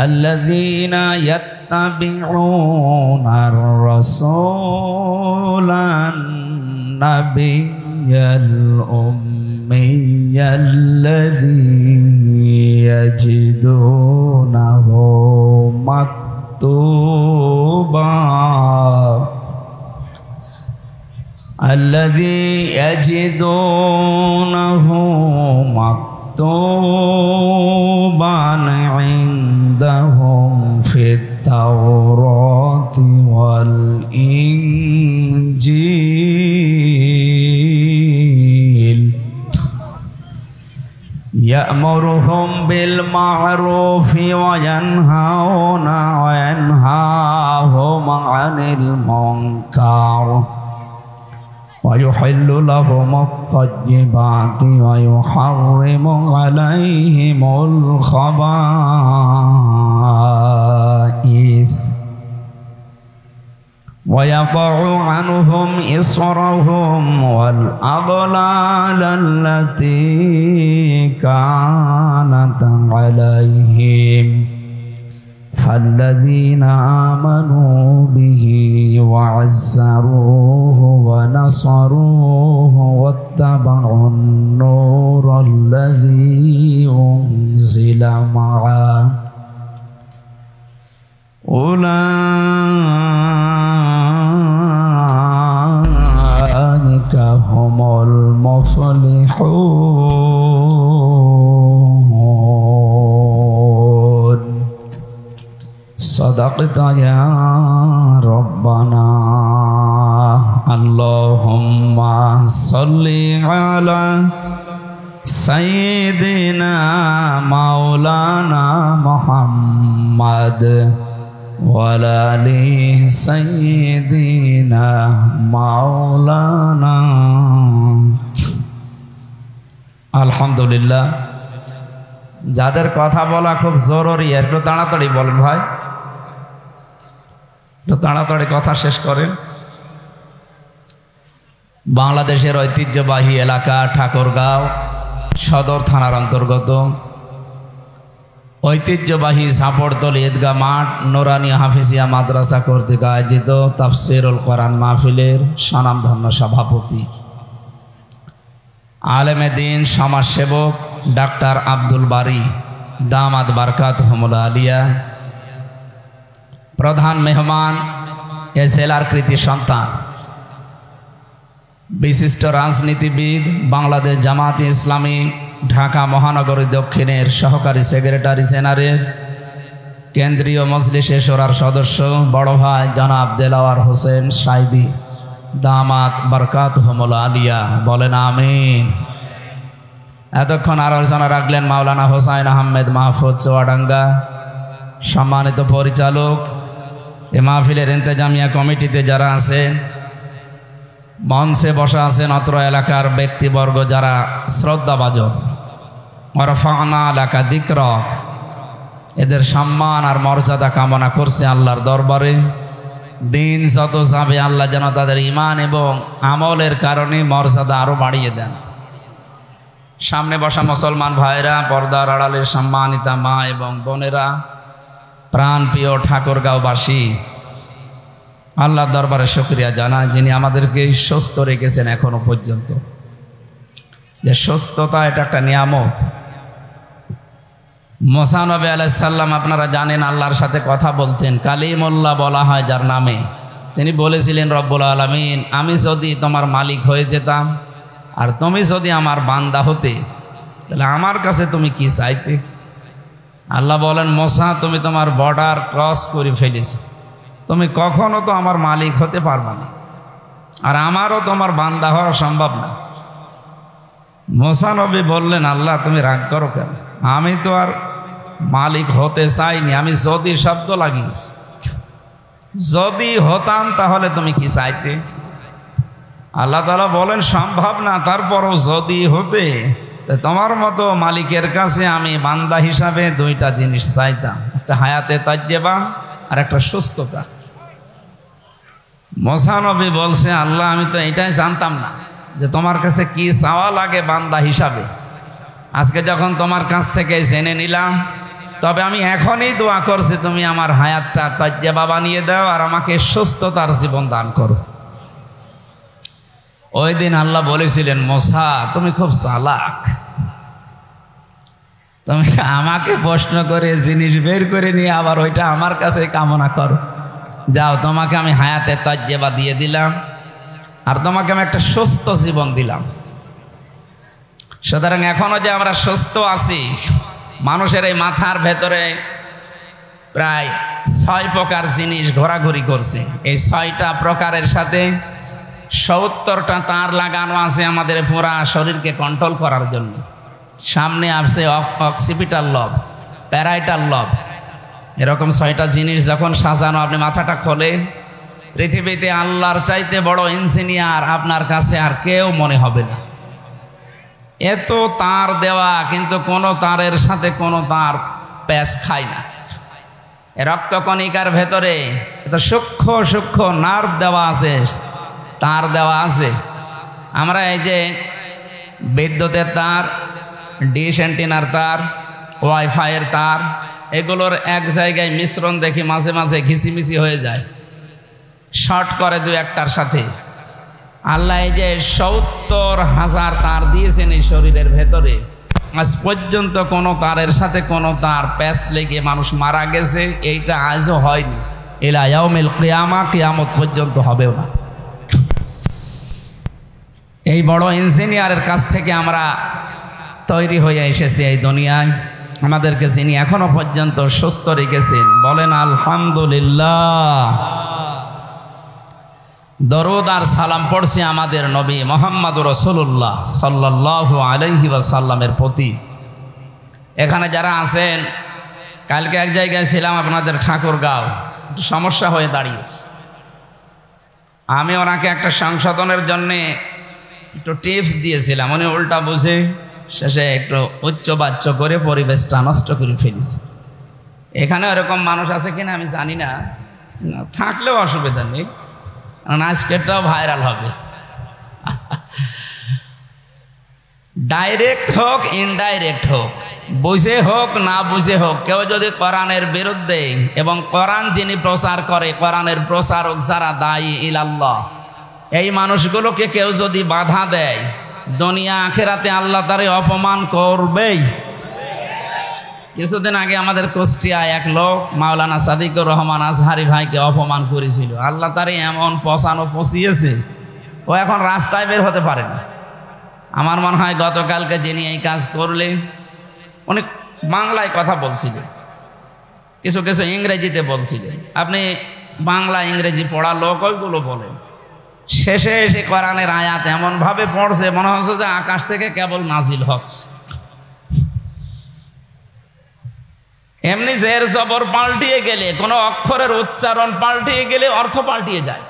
الذين يتبعون الرسول النبي الأمي الذي يجدونه مكتوبا عندهم في التوراة والإنجيل يأمرهم بالمعروف وينهاهم عن المنكر ويحل لهم الطيبات ويحرم عليهم الخبائث ويضع عنهم إصرهم والأغلال التي كانت عليهم فالذين آمنوا به وعزروه ونصروه واتبعوا النور الذي أنزل معه أولئك هم المفلحون صدقت يا ربنا اللهم صل على سيدنا مولانا محمد وعلى آل سيدنا مولانا আলহামদুলিল্লাহ। যাদের কথা বলা খুব জরুরি একটু তাড়াতাড়ি বলেন ভাই, একটু তাড়াতাড়ি কথা শেষ করেন। বাংলাদেশের ঐতিহ্যবাহী এলাকা ঠাকুরগাঁও সদর থানার অন্তর্গত ঐতিহ্যবাহী ঝাপড়তলী ঈদগাহ মাঠ নুরানি হাফিজিয়া মাদ্রাসা কর্তৃক আয়োজিত তাফসীরুল কোরআন মাহফিলের স্বনামধন্য সভাপতি আলেমে দ্বীন সমাজসেবক ডাক্তার আব্দুল বারী দামাত বারকাতুহুল আলিয়া, প্রধান মেহমান এ জেলার কৃতি সন্তান বিশিষ্ট রাজনীতিবিদ বাংলাদেশ জামায়াতে ইসলামী ঢাকা মহানগরী দক্ষিণের সহকারী সেক্রেটারি জেনারেল কেন্দ্রীয় মজলিসে শোরার সদস্য বড় ভাই জনাব দেলাওয়ার হোসেন সাইদি দামাত বারকাতুহুল আলিয়া, বলেন আমিন। এতক্ষণ আলোচনা রাখলেন মাওলানা হোসাইন আহমেদ মাহফুজ চুয়াডাঙ্গা। সম্মানিত পরিচালক, এ মাহফিলের ইন্তেজামিয়া কমিটিতে যারা আছেন, মঞ্চে বসা আছেন অত্র এলাকার ব্যক্তিবর্গ যারা শ্রদ্ধাভাজন, ওয়ারফা'না লাকা যিকরাক, এদের সম্মান আর মর্যাদা কামনা করছে আল্লাহর দরবারে। দিন যত যাবে আল্লাহ যেন তাদের ঈমান এবং আমলের কারণে মর্যাদা আরো বাড়িয়ে দেন। সামনে বসা মুসলমান ভাইরা, পর্দার আড়ালের সম্মানিতা মা এবং বোনেরা, প্রাণপ্রিয় ঠাকুরগাঁওবাসী, আল্লাহর দরবারে শুকরিয়া জানাই যিনি আমাদেরকে সুস্থ রেখেছেন এখনো পর্যন্ত। যে সুস্থতা এটা একটা নিয়ামত। মুসা নবী আলাইহিস সালাম আপনারা জানেন আল্লাহর সাথে কথা বলতেন, কালিমুল্লাহ বলা হয় যার নামে। তিনি বলেছিলেন রব্বুল আলামিন, আমি যদি তোমার মালিক হয়ে যেতাম আর তুমি যদি আমার বান্দা হতে তাহলে আমার কাছে তুমি কি চাইতে? আল্লাহ বলেন, মুসা তুমি তোমার বর্ডার ক্রস করে ফেলেছো, তুমি কখনো তো আমার মালিক হতে পারবা না, আর আমারও তোমার বান্দা হওয়া সম্ভব না। মুসা নবী বললেন, আল্লাহ তুমি রাগ করো কেন? আমি তো আর মালিক হতে চাইনি, আমি যদি শব্দ লাগিয়েছি, যদি হতাম তাহলে তুমি কি চাইতে? আল্লাহ তাআলা বলেন সম্ভব না, তারপরও যদি হতে তোমার মতো মালিকের কাছে আমি বান্দা হিসাবে দুইটা জিনিস চাইতাম, একটা হায়াতে তাজ্জেবা আর একটা সুস্থতা। মুসা নবী বলছে, আল্লাহ আমি তো এটাই জানতাম না যে তোমার কাছে কি চাওয়া লাগে বান্দা হিসাবে। আজকে যখন তোমার কাছ থেকে জেনে নিলাম, তবে আমি এখনই দোয়া করছি তুমি আমার হায়াতটা তাজ্জাবা বানিয়ে দাও আর আমাকে সুস্থতার জীবন দান করো। ওই দিন আল্লাহ বলেছিলেন, মুসা তুমি খুব চালাক, তুমি আমাকে প্রশ্ন করে জিনিস বের করে নিয়ে আবার ওইটা আমার কাছে কামনা করো। যাও, তোমাকে আমি হায়াতে তাজ্জাবা দিয়ে দিলাম আর তোমাকে আমি একটা সুস্থ জীবন দিলাম। সুতরাং এখনো যে আমরা সুস্থ আছি, মানুষের এই মাথার ভেতরে প্রায় 6 প্রকার জিনিস ঘোরাঘুরি করছে। এই 6টা প্রকারের সাথে 70টা তার লাগানো আছে আমাদের পুরা শরীরকে কন্ট্রোল করার জন্য। সামনে আছে অক্সিপিটাল লব, প্যারাইটাল লব, এরকম 6টা জিনিস যখন সাজানো, আপনি মাথাটা খোলেন, পৃথিবীতে আল্লাহর চাইতে বড় ইঞ্জিনিয়ার আপনার কাছে আর কেউ মনে হবে না। এত তার দেওয়া, কিন্তু কোনো তারের সাথে কোনো তার প্যাচ খায় না। রক্তকণিকার ভেতরে এত সূক্ষ্ম সূক্ষ্ম নার্ভ দেওয়া আছে, তার দেওয়া আছে। আমরা এই যে বিদ্যুতের তার, ডিশ অ্যান্টেনার তার, ওয়াইফাইয়ের তার, এগুলোর এক জায়গায় মিশ্রণ দেখি মাঝে মাঝে ঘিসিমিসি হয়ে যায়, শর্ট করে 2-1টার সাথে। আল্লাহ এই যে 70,000 তার দিয়েছেন এই শরীরের ভেতরে, আজ পর্যন্ত কোনো তারের সাথে কোনো তার প্যাচ লেগে মানুষ মারা গেছে এইটা আজও হয়নি। ইলা ইয়াউমিল কিয়ামা, কিয়ামত পর্যন্ত হবেও না। এই বড় ইঞ্জিনিয়ারের কাছ থেকে আমরা তৈরি হয়ে এসেছি এই দুনিয়ায়। আমাদেরকে যিনি এখনো পর্যন্ত সুস্থ রেখেছেন, বলেন আলহামদুলিল্লাহ। দরুদ আর সালাম পড়ছি আমাদের নবী মুহাম্মদুর রাসূলুল্লাহ সাল্লাল্লাহু আলাইহি ওয়াসাল্লামের প্রতি। এখানে যারা আছেন, কালকে এক জায়গায় ছিলাম আপনাদের ঠাকুরগাঁও, একটু সমস্যা হয়ে দাঁড়িয়েছে। আমি ওনাকে একটা সংশোধনের জন্যে একটু টিপস দিয়েছিলাম, উনি উল্টা বুঝে শেষে একটু উচ্চবাচ্য করে পরিবেশটা নষ্ট করে ফেলেছে। এখানে এরকম মানুষ আছে কিনা আমি জানি না, থাকলেও অসুবিধা নেই, আজকেরটাও ভাইরাল হবে। ডাইরেক্ট হোক ইনডাইরেক্ট হোক, বুঝে হোক না বুঝে হোক, কেউ যদি কোরআনের বিরুদ্ধে এবং কোরআন যিনি প্রচার করে, কোরআনের প্রচারক যারা দায়ী ইলাল্লাহ, এই মানুষগুলোকে কেউ যদি বাধা দেয়, দুনিয়া আখিরাতে আল্লাহ তারে অপমান করবেই। কিছুদিন আগে আমাদের কুষ্টিয়ায় এক লোক মাওলানা সাদিকুর রহমান আজহারি ভাইকে অপমান করেছিল। আল্লাহ তারে এমন পচানো পচিয়েছে, ও এখন রাস্তায় বের হতে পারে না। আমার মনে হয় গতকালকে যিনি এই কাজ করলেন, উনি বাংলায় কথা বলছিলেন, কিছু কিছু ইংরেজিতে বলছিলেন। আপনি বাংলা ইংরেজি পড়া লোক ওইগুলো বলেন, শেষে এসে কোরআনের আয়াত এমনভাবে পড়ছে মনে হচ্ছে যে আকাশ থেকে কেবল নাজিল হচ্ছে। এমনি জের জবর পাল্টিয়ে গেলে, কোনো অক্ষরের উচ্চারণ পাল্টিয়ে গেলে অর্থ পাল্টিয়ে যায়,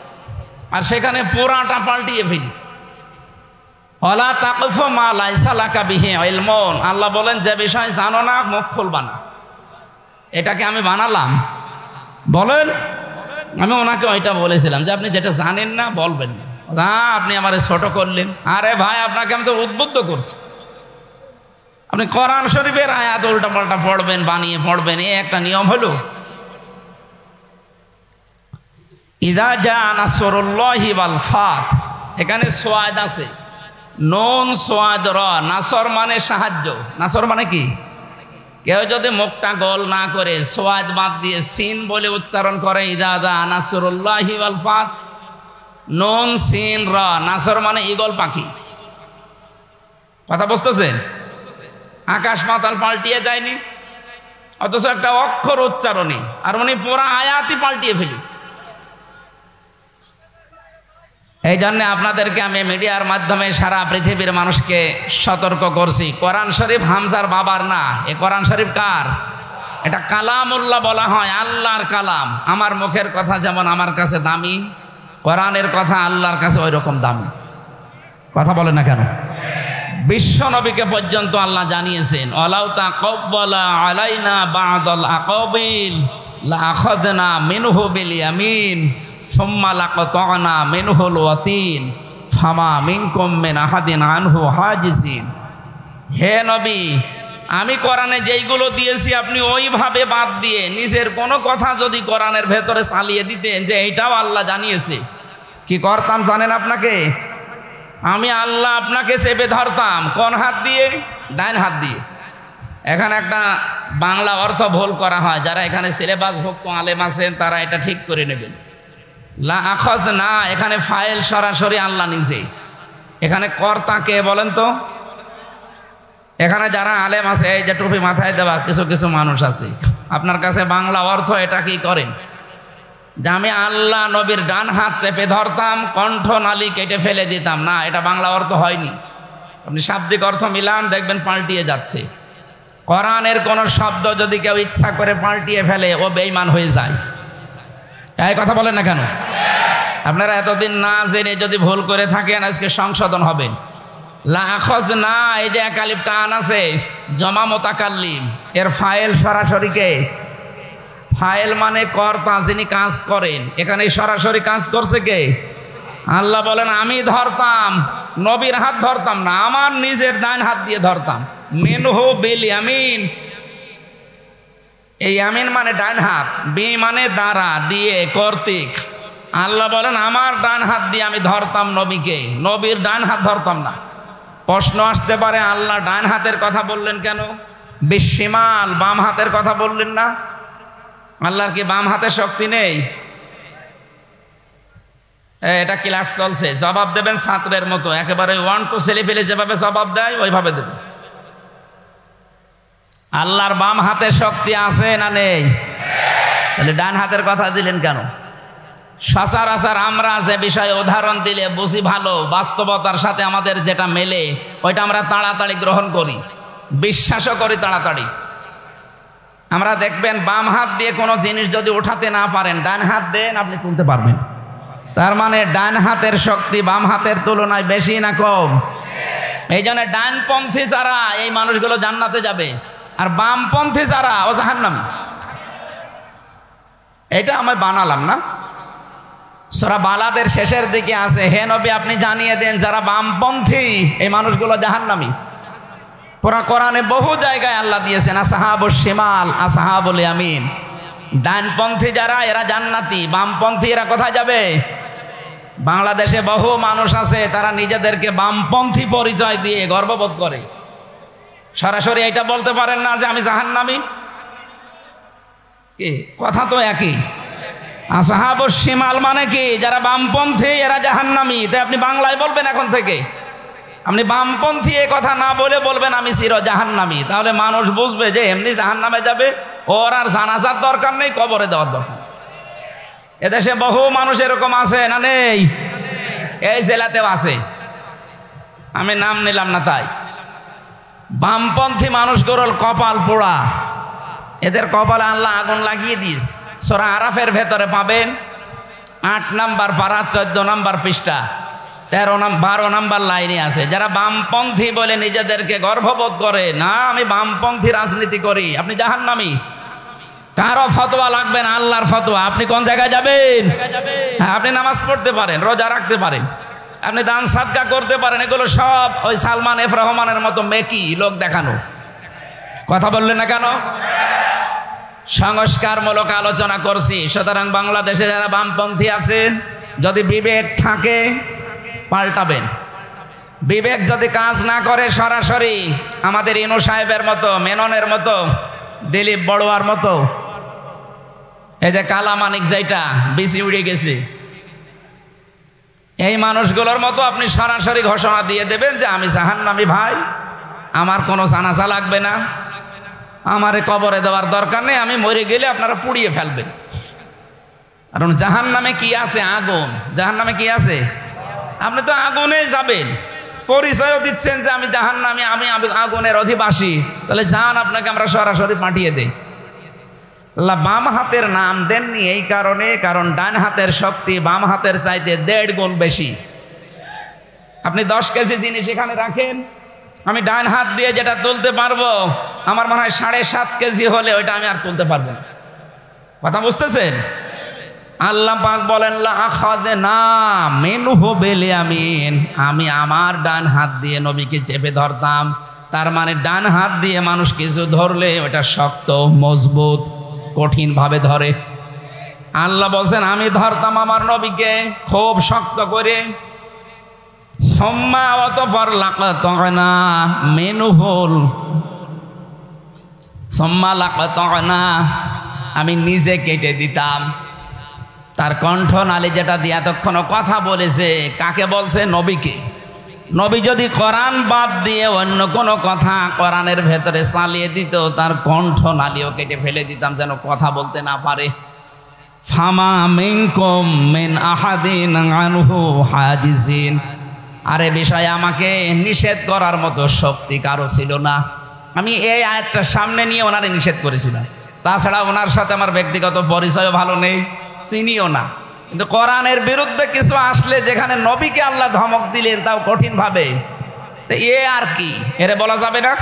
আর সেখানে পুরাটা পাল্টিয়ে ফেলিস। ওয়ালা তাকফু মা লাইসা লাকা বিহি ইলমুন, আল্লাহ বলেন যে বিষয় জানো না মুখ খুলবা না। এটাকে আমি বানালাম? বলেন, আমি ওনাকে ওইটা বলেছিলাম যে আপনি যেটা জানেন না বলবেন না। আপনি আমারে ছোট করলেন। আরে ভাই, আপনাকে আমি তো উদ্বুদ্ধ করছি। আপনি কোরআন শরীফের আয়াত উল্টা পাল্টা পড়বেন, বানিয়ে পড়বেন, এই একটা নিয়ম হলো। ইযা জা নাসরুল্লাহি ওয়াল ফাত, এখানে সোয়াদ আছে, নুন সোয়াদ র, নাসর মানে সাহায্য। নাসর মানে কি? কেউ যদি মুখটা গোল না করে সোয়াদ বাদ দিয়ে সিন বলে উচ্চারণ করে, ইযা জা নাসরুল্লাহি ওয়াল ফাত, নুন সিন র, নাসর মানে ঈগল পাখি। কথা বুঝতেছেন? আকাশ পাতাল পাল্টিয়ে যায়নি, অথচ একটা অক্ষর উচ্চারণে, আর উনি পুরা আয়াতই পাল্টিয়ে ফেলিস। এই জন্য আপনাদেরকে আমি মিডিয়ার মাধ্যমে সারা পৃথিবীর মানুষকে সতর্ক করছি, কোরআন শরীফ হামজার বাবার না, এ কোরআন শরীফ কার? এটা কালামুল্লাহ বলা হয়, আল্লাহর কালাম। আমার মুখের কথা যেমন আমার কাছে দামি, কোরআনের কথা আল্লাহর কাছে ওই রকম দামি। কথা বলে না কেন? বিশ্ব নবীকে পর্যন্ত আল্লাহ জানিয়েছেন, ওয়ালাউ তাকাব্বালা আলাইনা বা'দাল আকাবিল লাআখাযনা মিনহু বিল ইয়ামিন সুম্মা লাকাতা'না মিনহুল ওয়াতিন ফামা মিনকুম মিন আহাদিন আনহু হাজিসিন। হে নবী, আমি কোরআনে যেইগুলো দিয়েছি আপনি ওইভাবে বাদ দিয়ে নিজের কোনো কথা যদি কোরআনের ভেতরে চালিয়ে দিতেন যে এইটাও আল্লাহ জানিয়েছে, কি করতাম জানেন? আপনাকে আমি আল্লাহ আপনাকে চেপে ধরতাম। কোন হাত দিয়ে? ডাইন হাত দিয়ে। এখানে একটা বাংলা অর্থ ভুল করা হয়, যারা এখানে সিলেবাসভুক্ত আলেম আছেন তারা এটা ঠিক করে নেবেন। লা আখজ না, এখানে ফাইল সরাসরি আল্লাহ নিজে। এখানে কর্তা কে বলেন তো? এখানে যারা আলেম আছে, এই যে টুপি মাথায় দেওয়া কিছু কিছু মানুষ আছে, আপনার কাছে বাংলা অর্থ এটা কি করেন? যে আমি আল্লাহ নবীর ডান হাত চেপে ধরতাম, কণ্ঠ নালী কেটে ফেলে দিতাম। না, এটা বাংলা অর্থ হয়নি। আপনি শাব্দিক অর্থ মিলান, দেখবেন পাল্টিয়ে যাচ্ছে। কোরআনের কোন শব্দ যদি কেউ ইচ্ছা করে পাল্টিয়ে ফেলে, ও বেঈমান হয়ে যায়। এই কথা বলেন না কেন? আপনারা এতদিন না জেনে যদি ভুল করে থাকেন, আজকে সংশোধন হবেন। লা আখজ না, এই যে একালিফ টান আছে, জমা মোতাকাল্লিম, এর ফাইল সরাসরি কে? ফাইল মানে কর্তা, যিনি কাজ করেন। এখানে সরাসরি কাজ করছে কে? আল্লাহ বলেন আমি ধরতাম, নবীর হাত ধরতাম না, আমার নিজের ডান হাত দিয়ে ধরতাম। মিনহু বিল ইয়ামিন, এই ইয়ামিন মানে ডান হাত, বি মানে দ্বারা, দিয়ে কর্তৃক। আল্লাহ বলেন আমার ডান হাত দিয়ে আমি ধরতাম নবীকে, নবীর ডান হাত ধরতাম না। প্রশ্ন আসতে পারে, আল্লাহ ডান হাতের কথা বললেন কেন? বিশিমাল, বাম হাতের কথা বললেন না? আল্লাহর কি বাম হাতে শক্তি নেই? এটা ক্লাস চলছে, জবাব দেবেন ছাত্রের মতো, একেবারে 1 2 ছেলে পেলে যেভাবে জবাব দেয় ওইভাবে দেবেন। আল্লাহর বাম হাতে শক্তি আছে না নেই? তাহলে ডান হাতের কথা দিলেন কেন? সচরাচর আমরা যে বিষয়ে উদাহরণ দিলে বুঝি ভালো, বাস্তবতার সাথে আমাদের যেটা মেলে ওইটা আমরা তাড়াতাড়ি গ্রহণ করি, বিশ্বাসও করি তাড়াতাড়ি। আমরা দেখবেন বাম হাত দিয়ে কোনো জিনিস যদি উঠাতে না পারেন, ডান হাত দেন, আপনি তুলতে পারবেন। তার মানে ডান হাতের শক্তি বাম হাতের তুলনায় বেশি না কম? এই জন্য ডানপন্থী যারা, এই মানুষগুলো জান্নাতে যাবে, আর বামপন্থী যারা ও জাহান্নামী। এটা আমি বানালাম না, সূরা বালাদের শেষের দিকে আছে, হে নবী আপনি জানিয়ে দেন যারা বামপন্থী এই মানুষগুলো জাহান্নামী। পুরা কোরআনে বহু জায়গায় আল্লাহ দিয়েছেন আসহাবুশ শিমাল, আসহাবুল ইয়ামিন। ডানপন্থী যারা এরা জান্নাতি, বামপন্থী এরা কোথায় যাবে? বাংলাদেশে বহু মানুষ আছে তারা নিজেদেরকে বামপন্থী পরিচয় দিয়ে গর্ববোধ করে, সরাসরি এটা বলতে পারেন না যে আমি জাহান্নামী। কি কথা তো একই। আসহাবুশ শিমাল মানে কি? যারা বামপন্থী এরা জাহান্নামী। তাই আপনি বাংলায় বলবেন এখন থেকে, আপনি বামপন্থী এ কথা না বলে বলবেন আমি চির জাহান্নামী, তাহলে মানুষ বুঝবে যে এমনি জাহান্নামে যাবে, ওর আর জানাজার দরকার নেই, কবরে দেওয়ার দরকার। এদেশে বহু মানুষ এরকম আছে না নেই? এই জেলাতেও আছে, আমি নাম নিলাম না। তাই বামপন্থী মানুষগুলোর কপাল পোড়া, এদের কপালে আল্লাহ আগুন লাগিয়ে দিস। সূরা আরাফের ভেতরে পাবেন 8 নম্বর পারা 14 নম্বর পৃষ্ঠা 12 নম্বর লাইনে আছে, যারা বামপন্থী বলে নিজেদেরকে গর্ববোধ করে, না আমি বামপন্থী রাজনীতি করি, আপনি জাহান্নামী। কারো ফতোয়া লাগবে না, আল্লাহর ফতোয়া। আপনি কোন জায়গায় যাবেন? হ্যাঁ, আপনি নামাজ পড়তে পারেন, রোজা রাখতে পারেন, আপনি দান সাদকা করতে পারেন, এগুলো সব ওই সালমান এফ রহমানের মতো মেকি লোক দেখানো। কথা বললেন না কেন? সংস্কারমূলক আলোচনা করছি। সুতরাং বাংলাদেশে যারা বামপন্থী আছেন, যদি বিবেক থাকে পাল্টাবেন। বিবেক যদি কাজ না করে, সরাসরি আমাদের ইনু সাহেবের মতো, মেননের মতো, দিলীপ বড়ুয়ার মতো, এই যে কালামানিক যেটা বিসি উড়ে গেছে, এই মানুষগুলোর মতো আপনি সরাসরি ঘোষণা দিয়ে দেবেন যে আমি জাহান্নামী ভাই, আমার কোনো জানাজা লাগবে না, আমারে কবরে দেওয়ার দরকার নেই, আমি মরে গেলে আপনারা পুড়িয়ে ফেলবেন। কারণ জাহান্নামে কি আছে? আগুন। জাহান্নামে কি আছে? আপনি তো আগুনে যাবেন, পরিচয়ও দিচ্ছেন যে আমি জাহান্নামী, আমি আগুনের অধিবাসী, তাহলে যান, আপনাকে আমরা সরাসরি পাঠিয়ে দেই। আল্লাহ বাম হাতের নাম দেননি এই কারণে, কারণ ডান হাতের শক্তি বাম হাতের চাইতে 1.5 গুণ বেশি। আপনি 10 কেজি জিনিস এখানে রাখেন, আমি ডান হাত দিয়ে যেটা তুলতে পারবো, আমার মনে হয় 7.5 কেজি হলে ওইটা আমি আর তুলতে পারবো না। কথা বুঝতেছেন? আল্লাহ পাক বলেন লা আখাযনা মিনহু বিল-ইয়ামিন, আমি আমার ডান হাত দিয়ে নবীকে চেপে ধরতাম। তার মানে ডান হাত দিয়ে মানুষ কিছু ধরলে ওটা শক্ত, মজবুত, কঠিন ভাবে ধরে। আল্লাহ বলছেন আমি ধরতাম আমার নবীকে খুব শক্ত করে। সুম্মা ওয়াতাফার লাকাতানা মিনহুল, সুম্মা লাকাতানা, আমি নিজে কেটে দিতাম তার কণ্ঠনালী যেটা দিয়ে এতক্ষণ কথা বলেছে। কাকে বলছে? নবীকে। নবী যদি কোরআন বাদ দিয়ে অন্য কোনো কথা কোরআনের ভেতরে চালিয়ে দিত, তার কণ্ঠনালীও কেটে ফেলে দিতাম যেন কথা বলতে না পারে। ফামা মিনকুম মিন আহাদিন আনহু হাজিজিন, আর এ বিষয়ে আমাকে নিষেধ করার মতো শক্তি কারো ছিল না। আমি এই আয়াতটা সামনে নিয়ে ওনারে নিষেধ করেছিলাম। তাছাড়া ওনার সাথে আমার ব্যক্তিগত পরিচয় ভালো নেই, চিনিও না। কিন্তু কোরআনের বিরুদ্ধে কিছু আসলে যেখানে নবীকে আল্লাহ ধমক দিলেন তাও কঠিন ভাবে, তো এ আর কি, এরে বলা যাবে না।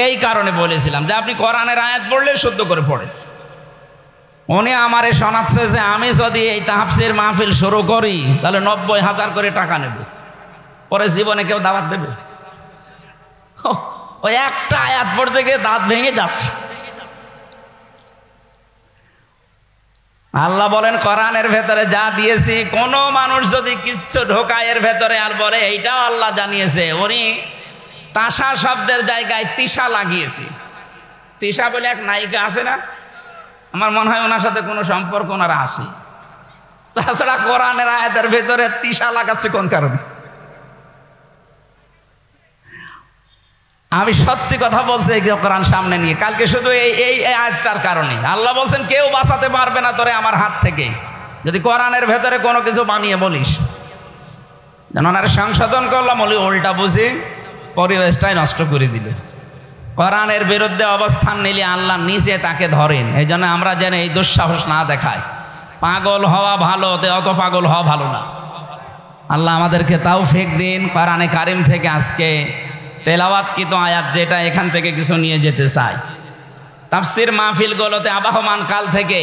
এই কারণে বলেছিলাম যে আপনি কোরআনের আয়াত পড়লে শুদ্ধ করে পড়ে। উনি আমারে শোনাচ্ছে যে আমি যদি এই তাফসীর মাহফিল শুরু করি তাহলে 90,000 করে টাকা নেব, পরে জীবনে কেউ দাওয়াত দেবে? ওই একটা আয়াত পড়তে গিয়ে দাঁত ভেঙে যাচ্ছে। আল্লাহ বলেন কোরআনের ভেতরে যা দিয়েছি, কোন মানুষ যদি কিচ্ছু ঢোকায় এর ভেতরে আর বলে এইটাও আল্লাহ জানিয়েছে, উনি তাসা শব্দের জায়গায় তিসা লাগিয়েছে। তিসা বলে এক নায়িকা আছে না, আমার মনে হয় ওনার সাথে কোনো সম্পর্ক ওনারা আছে। তাছাড়া কোরআনের আয়াতের ভেতরে তিসা লাগাচ্ছে কোন কারণে? আমি সত্যি কথা বলছি এই কোরআন সামনে নিয়ে কালকে শুধু এই আয়াতটার কারণে। আল্লাহ বলছেন কেউ বাঁচাতে পারবে না তোরে আমার হাত থেকে যদি কোরআনের ভেতরে কোনো কিছু বানিয়ে বলিস। যেন ওনার সংশোধন করলাম, বলি উল্টা বুঝি পরিবেশটাই নষ্ট করে দিল। কোরআনের বিরুদ্ধে অবস্থান নিলে আল্লাহ নিজে তাকে ধরেন। এই জন্য আমরা যেন এই দুঃসাহস না দেখাই। পাগল হওয়া ভালো, অত পাগল হওয়া ভালো না। আল্লাহ আমাদেরকে তৌফিক দিন। কোরআনে কারিম থেকে আজকে তেলাওয়াতকৃত আয়াত যেটা, এখান থেকে কিছু নিয়ে যেতে চাই। তাফসীর মাহফিলগুলোতে আবাহমান কাল থেকে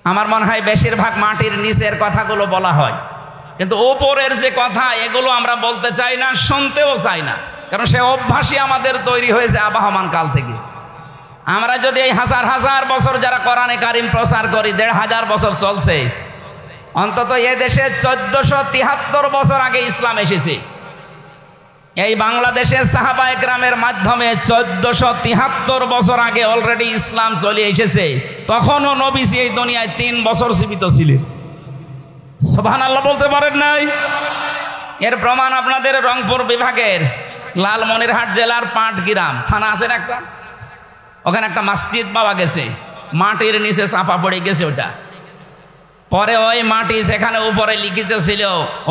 আমার মনে হয় বেশিরভাগ মাটির নিচের কথাগুলো বলা হয়, কিন্তু ওপরের যে কথা এগুলো আমরা বলতে চাই না, শুনতেও চাই না। কারণ সে অভ্যাসই আমাদের তৈরি হয়েছে আবাহমান কাল থেকে। আমরা যদি এই হাজার হাজার বছর যারা কোরআনে কারিম প্রচার করি, ১৫০০ বছর চলছে, অন্তত এ দেশে ১৪৭৩ বছর আগে ইসলাম এসেছে। এই বাংলাদেশে সাহাবায়ে কেরামের মাধ্যমে ১৪৭৩ বছর আগে অলরেডি ইসলাম চলে এসেছে। তখনও নবীজি এই দুনিয়ায় ৩ বছর জীবিত ছিলেন। সুবহানাল্লাহ বলতে পারেন নাই? এর প্রমাণ আপনাদের রংপুর বিভাগের লালমনিরহাট জেলার পাটগ্রাম থানা আছে না একটা, ওখানে একটা মসজিদ পাওয়া গেছে, মাটির নিচে চাপা পড়ে গেছে ওটা। পরে ওই মাটি যেখানে উপরে লিখিত ছিল,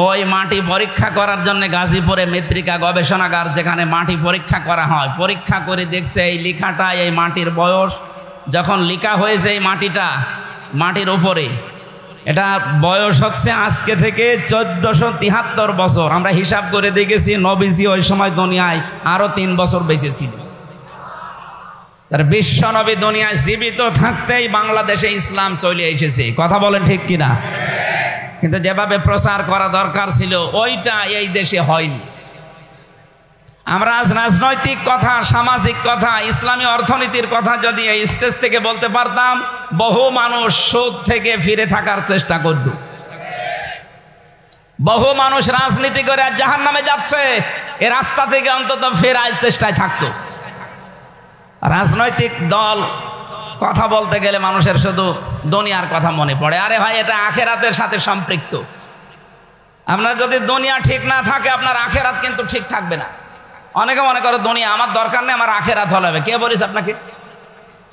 ওই মাটি পরীক্ষা করার জন্য গাজীপুরে মৃত্তিকা গবেষণাগার, যেখানে মাটি পরীক্ষা করা হয়, পরীক্ষা করে দেখছে এই লেখাটা, এই মাটির বয়স যখন লেখা হয়েছে এই মাটির উপরে, এটা বয়স হচ্ছে আজকে থেকে ১৪৭৩ বছর। আমরা হিসাব করে দেখেছি নবীজি ওই সময় দুনিয়ায় আরো ৩ বছর বেঁচে ছিল। তার বিশ্ব নবী দুনিয়ায় জীবিত থাকতেই বাংলাদেশে ইসলাম চলে এসেছে। কথা বলেন ঠিক কিনা? কিন্তু যেভাবে প্রচার করা দরকার ছিল ওইটা এই দেশে হয়নি। আমরা আজ রাজনৈতিক কথা, সামাজিক কথা, ইসলামী অর্থনীতির কথা যদি এই স্টেজ থেকে বলতে পারতাম, বহু মানুষ সুদ থেকে ফিরে থাকার চেষ্টা করত। বহু মানুষ রাজনীতি করে জাহান্নামে যাচ্ছে, এ রাস্তা থেকে অন্তত ফেরার চেষ্টায় থাকতো। রাজনৈতিক দল কথা বলতে গেলে মানুষের শুধু দুনিয়ার কথা মনে পড়ে। আরে ভাই, এটা আখেরাতের সাথে সম্পৃক্ত। আপনার যদি দুনিয়া ঠিক না থাকে, আপনার আখেরাত কিন্তু ঠিক থাকবে না। অনেকে মনে করে দুনিয়া আমার দরকার নেই, আমার আখেরাত হলে হবে। কে বলিস আপনাকে?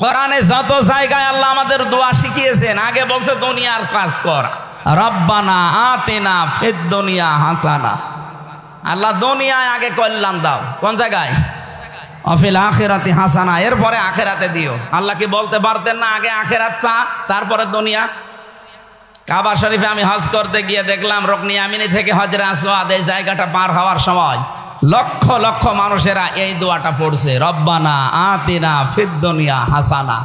কোরআনে যত জায়গায় আল্লাহ আমাদের দোয়া শিখিয়েছেন, আগে বলছে দুনিয়ার কাজ কর, রব্বানা আতিনা ফিদ দুনিয়া হাসানা। আল্লাহ দুনিয়ায় আগে কল্যাণ দাও। কোন জায়গায়? অফিল আখিরাতি হাসানা, এরপরে আখেরাতে দিও। আল্লাহ কি বলতে পারতেন না আগে আখেরাত চা তারপরে দুনিয়া? কাবা শরীফে আমি হজ করতে গিয়ে দেখলাম রুকনি ইয়ামিনী থেকে হজরে আসওয়াদ এই জায়গাটা পার হওয়ার সময় লক্ষ লক্ষ মানুষেরা এই দোয়াটা পড়ছে, রব্বানা আতিনা ফিদ দুনিয়া হাসানা।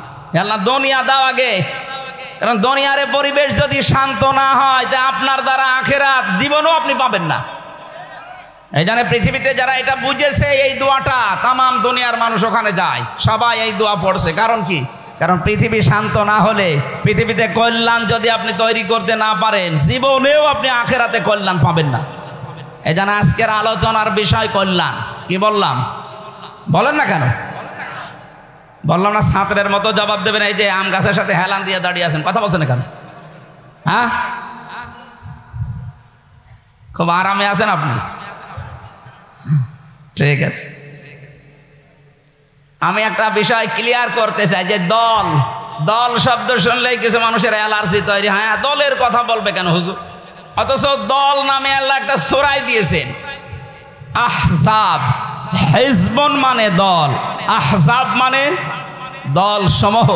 আল্লাহ দুনিয়া দাও আগে, কারণ দুনিয়ার পরিবেশ যদি শান্ত না হয় তা আপনার দ্বারা আখিরাত জীবনও আপনি পাবেন না। এই জন্য পৃথিবীতে যারা এটা বুঝেছে এই দোয়াটা তামাম দুনিয়ার মানুষ ওখানে যায়, সবাই এই দোয়া পড়ছে। কারণ কি? কারণ পৃথিবী শান্ত না হলে, পৃথিবীতে কল্যাণ যদি আপনি তৈরি করতে না পারেন, জীবনেও আপনি আখিরাতে কল্যাণ পাবেন না। এই জন্য আজকের আলোচনার বিষয় কল্যাণ। কি বললাম? বলেন না কেন? বললাম না ছাত্রের মতো জবাব দেবেন, এই যে আম গাছের সাথে হেলান দিয়ে দাঁড়িয়ে আছেন, কথা বলছেন কেন? হ্যাঁ, খুব আরামে আছেন আপনি। ঠিক আছে, আমি একটা বিষয় ক্লিয়ার করতে চাই যে দল দল শব্দ শুনলেই কিছু মানুষের অ্যালার্জি তৈরি হয়। হ্যাঁ, দলের কথা বলবে কেন হুজুর? অথচ দল নামে আল্লাহ একটা সূরায় দিয়েছেন, আহজাব। হিজবুন মানে দল, আহজাব মানে দল সমূহ।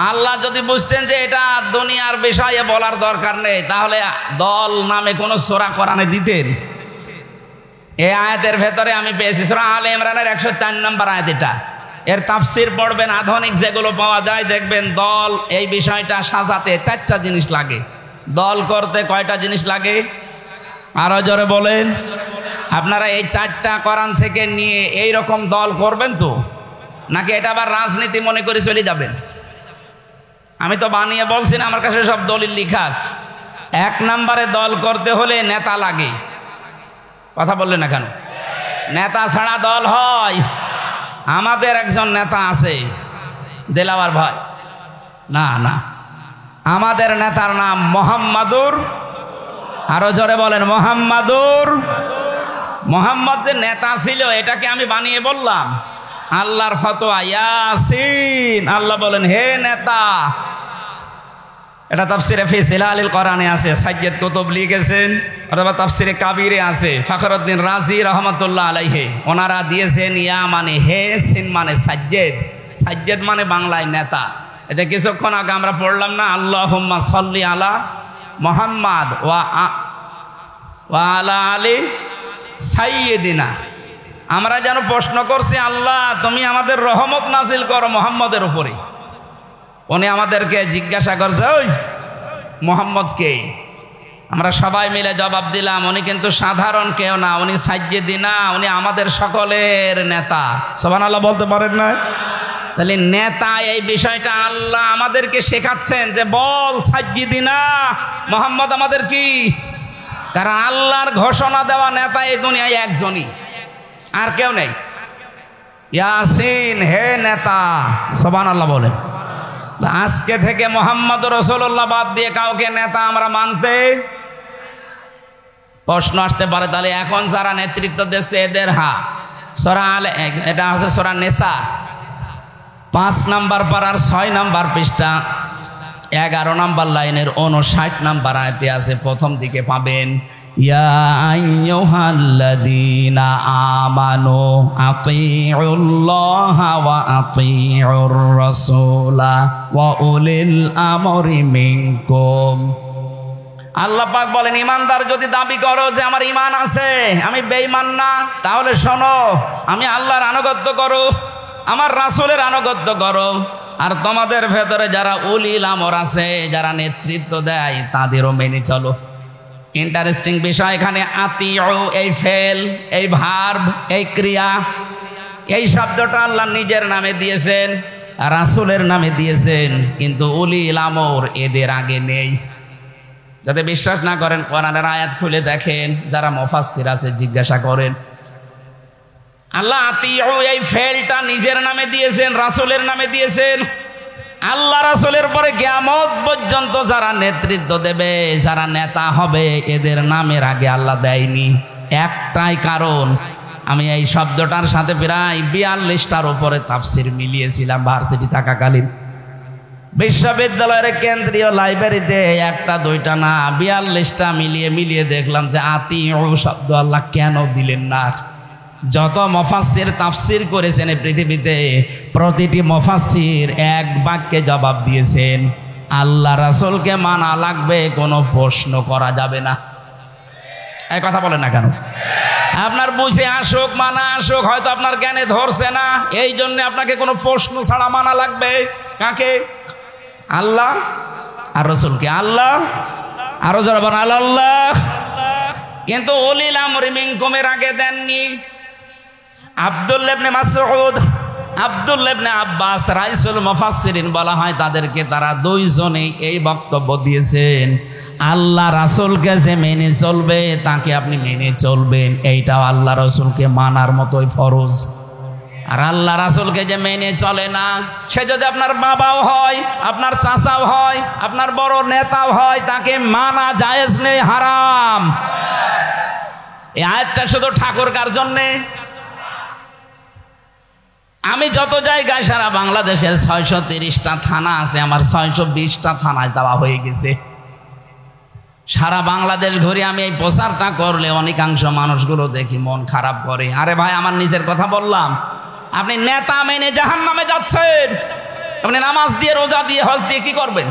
আল্লাহ যদি বুঝতেন যে এটা দুনিয়ার বিষয়ে বলার দরকার নেই, তাহলে দল নামে কোন সূরা কোরআনে দিতেন? এই আয়াতের ভেতরে আমি পেয়েছি সূরা আলে ইমরানের 104 নম্বর আয়াত। এটা এর তাফসীর পড়বেন, আধুনিক যেগুলো পাওয়া যায় দেখবেন দল এই বিষয়টা সাজাতে 4টা জিনিস লাগে। দল করতে কয়টা জিনিস লাগে? আরো জোরে বলেন। আপনারা এই 4টা কোরআন থেকে নিয়ে এই রকম দল করবেন তো, নাকি এটা আবার রাজনীতি মনে করে চলে যাবেন? আমি তো বানিয়ে বলছি না, আমার কাছে সব দলিল লিখা আছে। 1 নম্বরে দল করতে হলে নেতা লাগে। কথা বললেন না কেন? নেতা ছাড়া দল হয়? আমাদের একজন নেতা আছে, দেলাওয়ার ভাই। না না, আমাদের নেতার নাম মোহাম্মদুর, আরো জোরে বলেন মোহাম্মদুর। মোহাম্মদ যে নেতা ছিল এটাকে আমি বানিয়ে বললাম? আল্লাহর ফতোয়া ইয়াসিন। আল্লাহ বলেন হে নেতা। এটা তাফসিরে ফি জিলালিল কোরআনে আছে, সাইয়্যিদ কুতুব লিখেছেন, অথবা তাফসিরে কাবিরে আছে, ফখরুদ্দিন রাজি রহমাতুল্লাহ আলাইহি ওনারা দিয়েছেন ইয়া মানে হে, সিন মানে সাইয়্যিদ। সাইয়্যিদ মানে বাংলায় নেতা। এটা কিছুক্ষণ আগে আমরা পড়লাম না, আল্লাহুম্মা সাল্লি আলা মুহাম্মাদ ওয়া আলা আলি সাইয়্যিদিনা। আমরা যেন প্রশ্ন করছি, আল্লাহ তুমি আমাদের রহমত নাজিল করো মুহাম্মদের উপরে। উনি আমাদেরকে জিজ্ঞাসা করছে ওই মুহাম্মদ কে? আমরা সবাই মিলে জবাব দিলাম উনি কিন্তু সাধারণ কেউ না, উনি সাইয়্যিদিনা, উনি আমাদের সকলের নেতা। সুবহানাল্লাহ বলতে পারেন না? তাহলে নেতা এই বিষয়টা আল্লাহ আমাদেরকে শেখাচ্ছেন যে বল সাইয়্যিদিনা, মুহাম্মদ আমাদের কি? কারণ আল্লাহর ঘোষণা দেওয়া নেতা এই দুনিয়ায় একজনই, আর কেউ নেই। ইয়াসিন হে নেতা। সুবহানাল্লাহ বলেন। আজকে থেকে মুহাম্মদ রাসূলুল্লাহ বাদ দিয়ে কাউকে নেতা আমরা মানতে? প্রশ্ন আসতে পারে তাহলে এখন যারা নেতৃত্ব দিচ্ছে এদের সূরা আলে, এটা আছে সূরা নিসা 5 নম্বর পারার 6 নম্বর পৃষ্ঠা 11 নম্বর লাইনের 59 নম্বর আয়াতে আছে, প্রথম দিকে পাবেন ইয়া আইয়ুহাল্লাযীনা আমানু আতিউল্লাহা ওয়া আতিউর রাসূলা ওয়া উলিল আমরি মিনকুম। আল্লাহ পাক বলেন ঈমানদার যদি দাবি করো যে আমার ঈমান আছে, আমি বেঈমান না, তাহলে শোনো আমি আল্লাহর আনুগত্য করো, আমার রাসূলের আনুগত্য করো, আর তোমাদের ভেতরে যারা উলিল আমর আছে, যারা নেতৃত্ব দেয়, তাদেরও মেনে চলো। ইন্টারেস্টিং বিষয় এখানে আতিউ এই ফেল, এই ভার্ব, এই ক্রিয়া, এই শব্দটা আল্লাহ নিজের নামে দিয়েছেন, রাসূলের নামে দিয়েছেন, কিন্তু উলিল আমর এদের আগে নেই। যাতে বিশ্বাস না করেন কোরআনের আয়াত খুলে দেখেন, যারা মুফাসসির আছে জিজ্ঞাসা করেন। আল্লাহ আতিউ এই ফেলটা নিজের নামে দিয়েছেন, রাসূলের নামে দিয়েছেন। আল্লাহ রাসূলের পরে কিয়ামত পর্যন্ত যারা নেতৃত্ব দেবে, যারা নেতা হবে, এদের নামের আগে আল্লাহ দেয়নি। একটাই কারণ, আমি এই শব্দটার সাথে প্রায় 42টার উপরে তাফসীর মিলিয়েছিলাম ভার্সিটি থাকাকালীন। বিশ্ববিদ্যালয়ের কেন্দ্রীয় লাইব্রেরিতে 1টা 2টা না 42টা মিলিয়ে দেখলাম যে আতিউ শব্দ আল্লাহ কেন দিলেন না। যত মুফাসসির তাফসীর করেছেন এই পৃথিবীতে, প্রতিটি মুফাসসির এক বাক্যে জবাব দিয়েছেন আল্লাহ রাসূলকে মানা লাগবে, কোনো প্রশ্ন করা যাবে না। এই কথা বলেন না কেন? আপনার বুঝে আসুক, মানা আসুক, হয়তো আপনার জ্ঞানে ধরছে না, এই জন্য আপনাকে কোনো প্রশ্ন ছাড়া মানা লাগবে। কাকে? আল্লাহ আর রসুলকে আল্লাহ, আরো যারা বলেন আল্লাহ। কিন্তু উলিল আমরি মিনকুমের আগে দেননি। আব্দুল্লাহ ইবনে মাসউদ, আব্দুল্লাহ ইবনে আব্বাস রাইসুল মুফাসসিরিন বলা হয় তাদেরকে, তারা দুইজনেই এই বক্তব্য দিয়েছেন, আল্লাহ রাসূলকে যে মেনে চলবে তাকে আপনি মেনে চলবেন, এইটাও আল্লাহ রাসূলকে মানার মতোই ফরজ। আর আল্লাহ রাসূলকে যে মেনে চলে না, সে যদি আপনার বাবাও হয়, আপনার চাচাও হয়, আপনার বড় নেতাও হয়, তাকে মানা জায়েজ নেই, হারাম। এই আয়াতটা শুধু ঠাকুরকার জন্যে। আমি যত জায়গায় সারা বাংলাদেশের 630টা থানা আছে, আমার 620টা থানায় যাওয়া হয়ে গেছে। সারা বাংলাদেশ ঘুরে আমি এই প্রচারটা করলে অনেকাংশ মানুষগুলো দেখি মন খারাপ করে। আরে ভাই, আমার নিজের কথা বললাম, আপনি নেতা মেনে জাহান্নামে যাচ্ছেন, আপনি নামাজ দিয়ে, রোজা দিয়ে, হজ দিয়ে কি করবেন?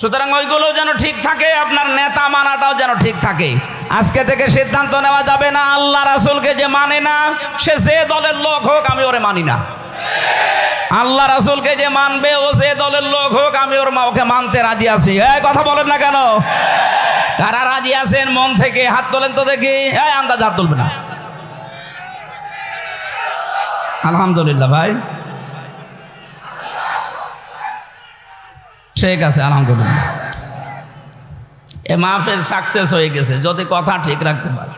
সুতরাং ওইগুলো যেন ঠিক থাকে, আপনার নেতা মানাটাও যেন ঠিক থাকে। আজকে থেকে সিদ্ধান্ত নেওয়া যাবে না, আল্লাহ রাসূলকে যে মানে না, সে যে দলের লোক হোক আমি ওরে মানি না। আল্লাহ রাসূলকে যে মানবে, ও যে দলের লোক হোক আমি ওকে মানতে রাজি আছি। এই কথা বলেন না কেন? কারা রাজি আছেন মন থেকে? হাত তোলেন তো দেখি। এই আন্দাজ হাত তুলবে না। আলহামদুলিল্লাহ ভাই, ঠিক আছে, আলহামদুলিল্লাহ। এ মাহফিল সাকসেস হয়ে গেছে যদি কথা ঠিক রাখতে পারে।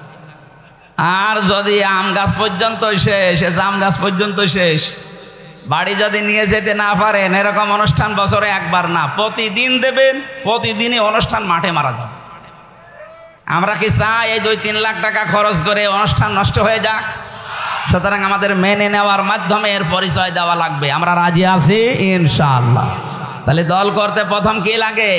আর যদি আম গাছ পর্যন্ত শেষ, জাম গাছ পর্যন্ত শেষ, বাড়ি যদি নিয়ে যেতে না পারেন, এরকম অনুষ্ঠান বছরে একবার না, প্রতিদিন দেবেন, প্রতিদিনই অনুষ্ঠান মাঠে মারা যাবে। আমরা কি চাই এই 2-3 লাখ টাকা খরচ করে অনুষ্ঠান নষ্ট হয়ে যাক? সুতরাং আমাদের মেনে নেওয়ার মাধ্যমে এর পরিচয় দেওয়া লাগবে, আমরা রাজি আছি ইনশাআল্লাহ। তাহলে দল করতে প্রথম কি লাগে?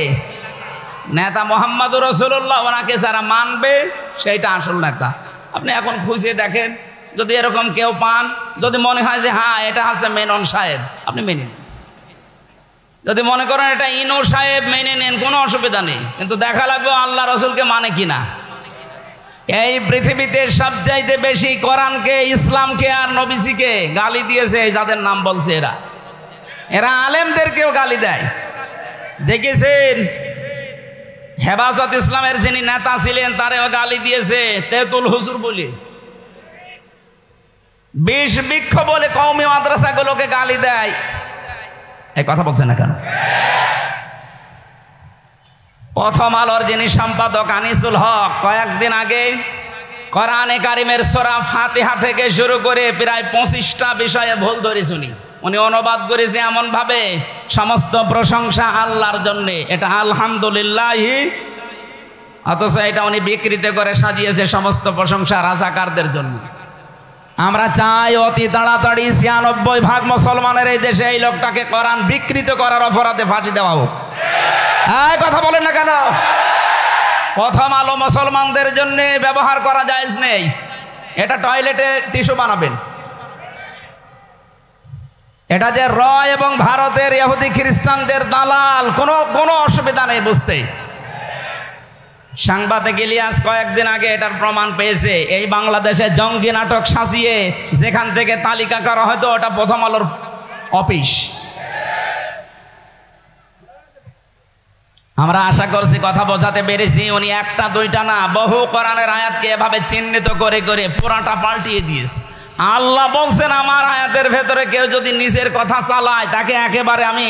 নেতা মুহাম্মদুর রাসূলুল্লাহ, ওনাকে যারা মানবে সেইটা আসল নেতা। আপনি এখন খুঁজে দেখেন, যদি এরকম কেউ পান, যদি মনে হয় যে হ্যাঁ এটা আছে মেনন সাহেব, আপনি মেনে নেন। যদি মনে করেন এটা ইনু সাহেব, মেনে নেন, কোনো অসুবিধা নেই। কিন্তু দেখা লাগবে আল্লাহ রাসূলকে মানে কিনা। এই পৃথিবীতে সবচাইতে বেশি কোরআনকে, ইসলামকে আর নবীজিকে গালি দিয়েছে যাদের নাম বলছে, এরা আলেমদেরকেও গালি দেয়। দেখেছেন হেফাজত ইসলামের যিনি নেতা ছিলেন তারেও গালি দিয়েছে, তেতুল হুজুর বলে, বিষ বৃক্ষ বলে কওমি মাদ্রাসাগুলোকে গালি দেয়। এই কথা বলছে না কেন? প্রথম আলোর যিনি সম্পাদক আনিসুল হক, কয়েকদিন আগে কোরআনে কারিমের সূরা ফাতিহা থেকে শুরু করে প্রায় 25টা বিষয়ে ভুল ধরেছেন। উনি অনুবাদ করেছে এমন ভাবে, সমস্ত প্রশংসা আল্লাহর জন্য, এটা আলহামদুলিল্লাহি, অথচ এটা উনি বিকৃত করে সাজিয়েছে সমস্ত প্রশংসা রাজাকারদের জন্য। আমরা চাই অতি তাড়াতাড়ি 96% মুসলমানের এই দেশে এই লোকটাকে কোরআন বিকৃত করার অপরাধে ফাঁসি দেওয়া হোক। এই কথা বলেন না কেন? প্রথম আলো মুসলমানদের জন্য ব্যবহার করা জায়েজ নেই। এটা টয়লেটে টিস্যু বানাবেন। এটা যে র এবং ভারতের ইহুদি খ্রিস্টানদের দালাল, কোনো অসুবিধা নেই বুঝতে। সাংবাদিক ইলিয়াস কয়েকদিন আগে এটার প্রমাণ পেয়েছে। এই বাংলাদেশে জঙ্গি নাটক সাজিয়ে যেখান থেকে তালিকা করা হয়তো ওটা প্রথম আলোর অফিস। আমরা আশা করছি কথা বোঝাতে পেরেছি। উনি একটা দুইটা না, বহু কোরআনের আয়াতকে এভাবে চিহ্নিত করে করে পুরাটা পাল্টিয়ে দিয়েছে। আল্লাহ বলছেন আমার আয়াতের ভেতরে কেউ যদি নিজের কথা চালায় তাকে একেবারে আমি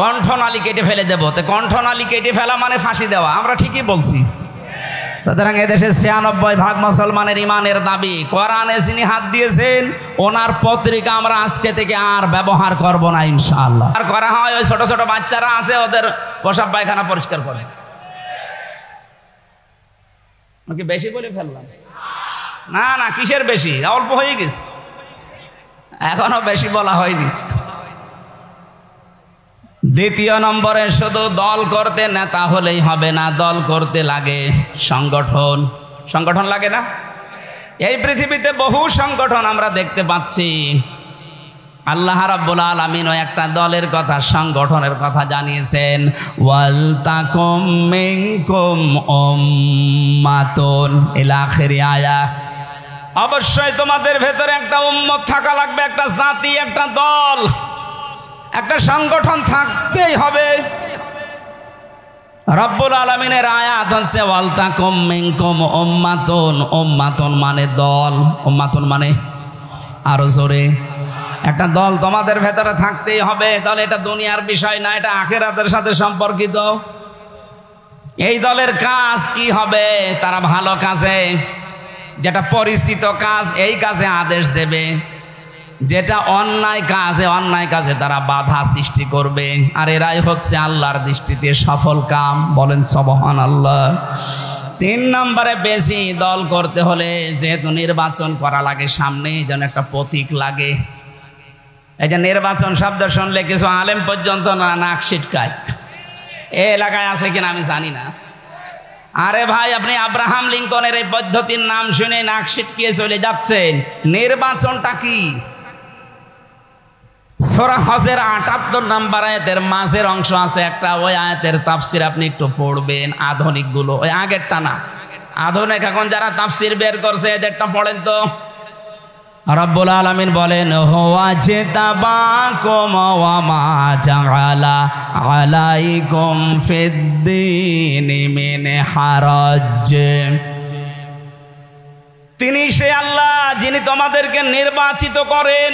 কণ্ঠনালী কেটে ফেলে দেবো। তো কণ্ঠনালী কেটে ফেলা মানে ফাঁসি দেওয়া, আমরা ঠিকই বলছি। সুতরাং এদেশে 96% মুসলমানের ইমানের দাবি। কোরআনে যিনি হাত দিয়েছেন ওনার পত্রিকা আমরা আজকে থেকে আর ব্যবহার করব না ইনশাআল্লাহ। আর করা হয় ওই ছোট ছোট বাচ্চারা আছে, ওদের পেশাব পায়খানা পরিষ্কার করে। নাকি বেশি বলে ফেললাম? না না, কিসের বেশি, অল্প হয়ে গেছে, এখনো বেশি বলা হয়নি। দ্বিতীয় নম্বরে, শুধু দল করতে নেতা হলেই হবে না, দল করতে লাগে সংগঠন। সংগঠন লাগে না? এই পৃথিবীতে বহু সংগঠন আমরা দেখতে পাচ্ছি। আল্লাহ রাব্বুল আলামিন একটা দলের কথা, সংগঠনের কথা জানিয়েছেন, ওয়াল তাকুম মিনকুম উম্মাতুন ইলা আখিরি আয়াত। অবশ্যই তোমাদের ভেতরে একটা উম্মত থাকা লাগবে, একটা জাতি, একটা দল, একটা সংগঠন থাকতেই হবে। রব্বুল আলামিনের আয়াত হচ্ছে ওয়ালতাকুম মিনকুম উম্মাতুন, উম্মাতুন মানে দল, উম্মাতুন মানে আরো জোরে একটা দল তোমাদের ভেতরে থাকতেই হবে। তাহলে এটা দুনিয়ার বিষয় না, এটা আখিরাতের সাথে সম্পর্কিত। এই দলের কাজ কি হবে? তারা ভালো কাজে, যেটা পরিচিত কাজ এই কাজে আদেশ দেবে, যেটা অন্যায় কাজে তারা বাধা সৃষ্টি করবে। আর এরাই হচ্ছে আল্লাহর দৃষ্টিতে সফল কাম। বলেন সুবহানাল্লাহ। 3 নম্বরে বেশি দল করতে হলে যেহেতু নির্বাচন করা লাগে, সামনে যেন একটা প্রতীক লাগে। এই যে নির্বাচন শব্দ শুনলে কিছু আলেম পর্যন্ত নাক ছিটকায়। এই এলাকায় আছে কিনা আমি জানি না। আরে ভাই, আপনি আব্রাহাম লিঙ্কনের এই পদ্ধতির নাম শুনে নাক ছিটকিয়ে চলে যাচ্ছেন। নির্বাচনটা কি? সূরা হজের 78 নম্বর আয়াতের মাঝের অংশ আছে একটা, ওই আয়াতের তাফসির আপনি একটু পড়বেন। আধুনিক গুলো, ওই আগেরটা না, আধুনিক এখন যারা তাফসির বের করছে এদেরটা পড়েন তো। রব্বুল আলামিন বলেন হুয়া জিতাবাকুম ওয়া মা জাআলা আলাইকুম ফিদ্দীনি মিন হারাজ। তিনি সে আল্লাহ যিনি তোমাদেরকে নির্বাচিত করেন।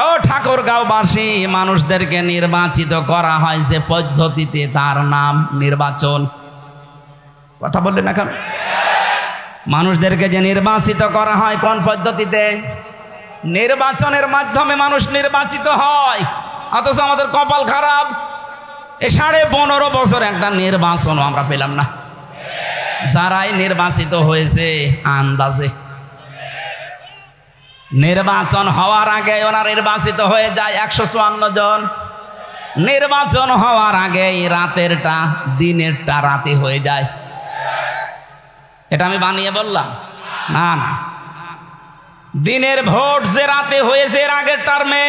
ও ঠাকুরগাঁওবাসী, মানুষদেরকে নির্বাচিত করা হয় যে পদ্ধতিতে, তার নাম নির্বাচন। কথা বললেন না কেন? মানুষদেরকে যে নির্বাচিত করা হয় কোন পদ্ধতিতে? নির্বাচনের মাধ্যমে মানুষ নির্বাচিত হয়। অথচ আমাদের কপাল খারাপ, এ 15.5 বছর একটা নির্বাচনও আমরা পেলাম না। যারাই নির্বাচিত হয়েছে আন্দাজে, নির্বাচন হওয়ার আগে ওরা নির্বাচিত হয়ে যায় 154 জন। নির্বাচন হওয়ার আগে রাতেরটা দিনেরটা রাতে হয়ে যায়। এটা আমি বানিয়ে বললাম না, না। দিনের ভোট যে রাতে হয়েছে এর আগের টার্মে,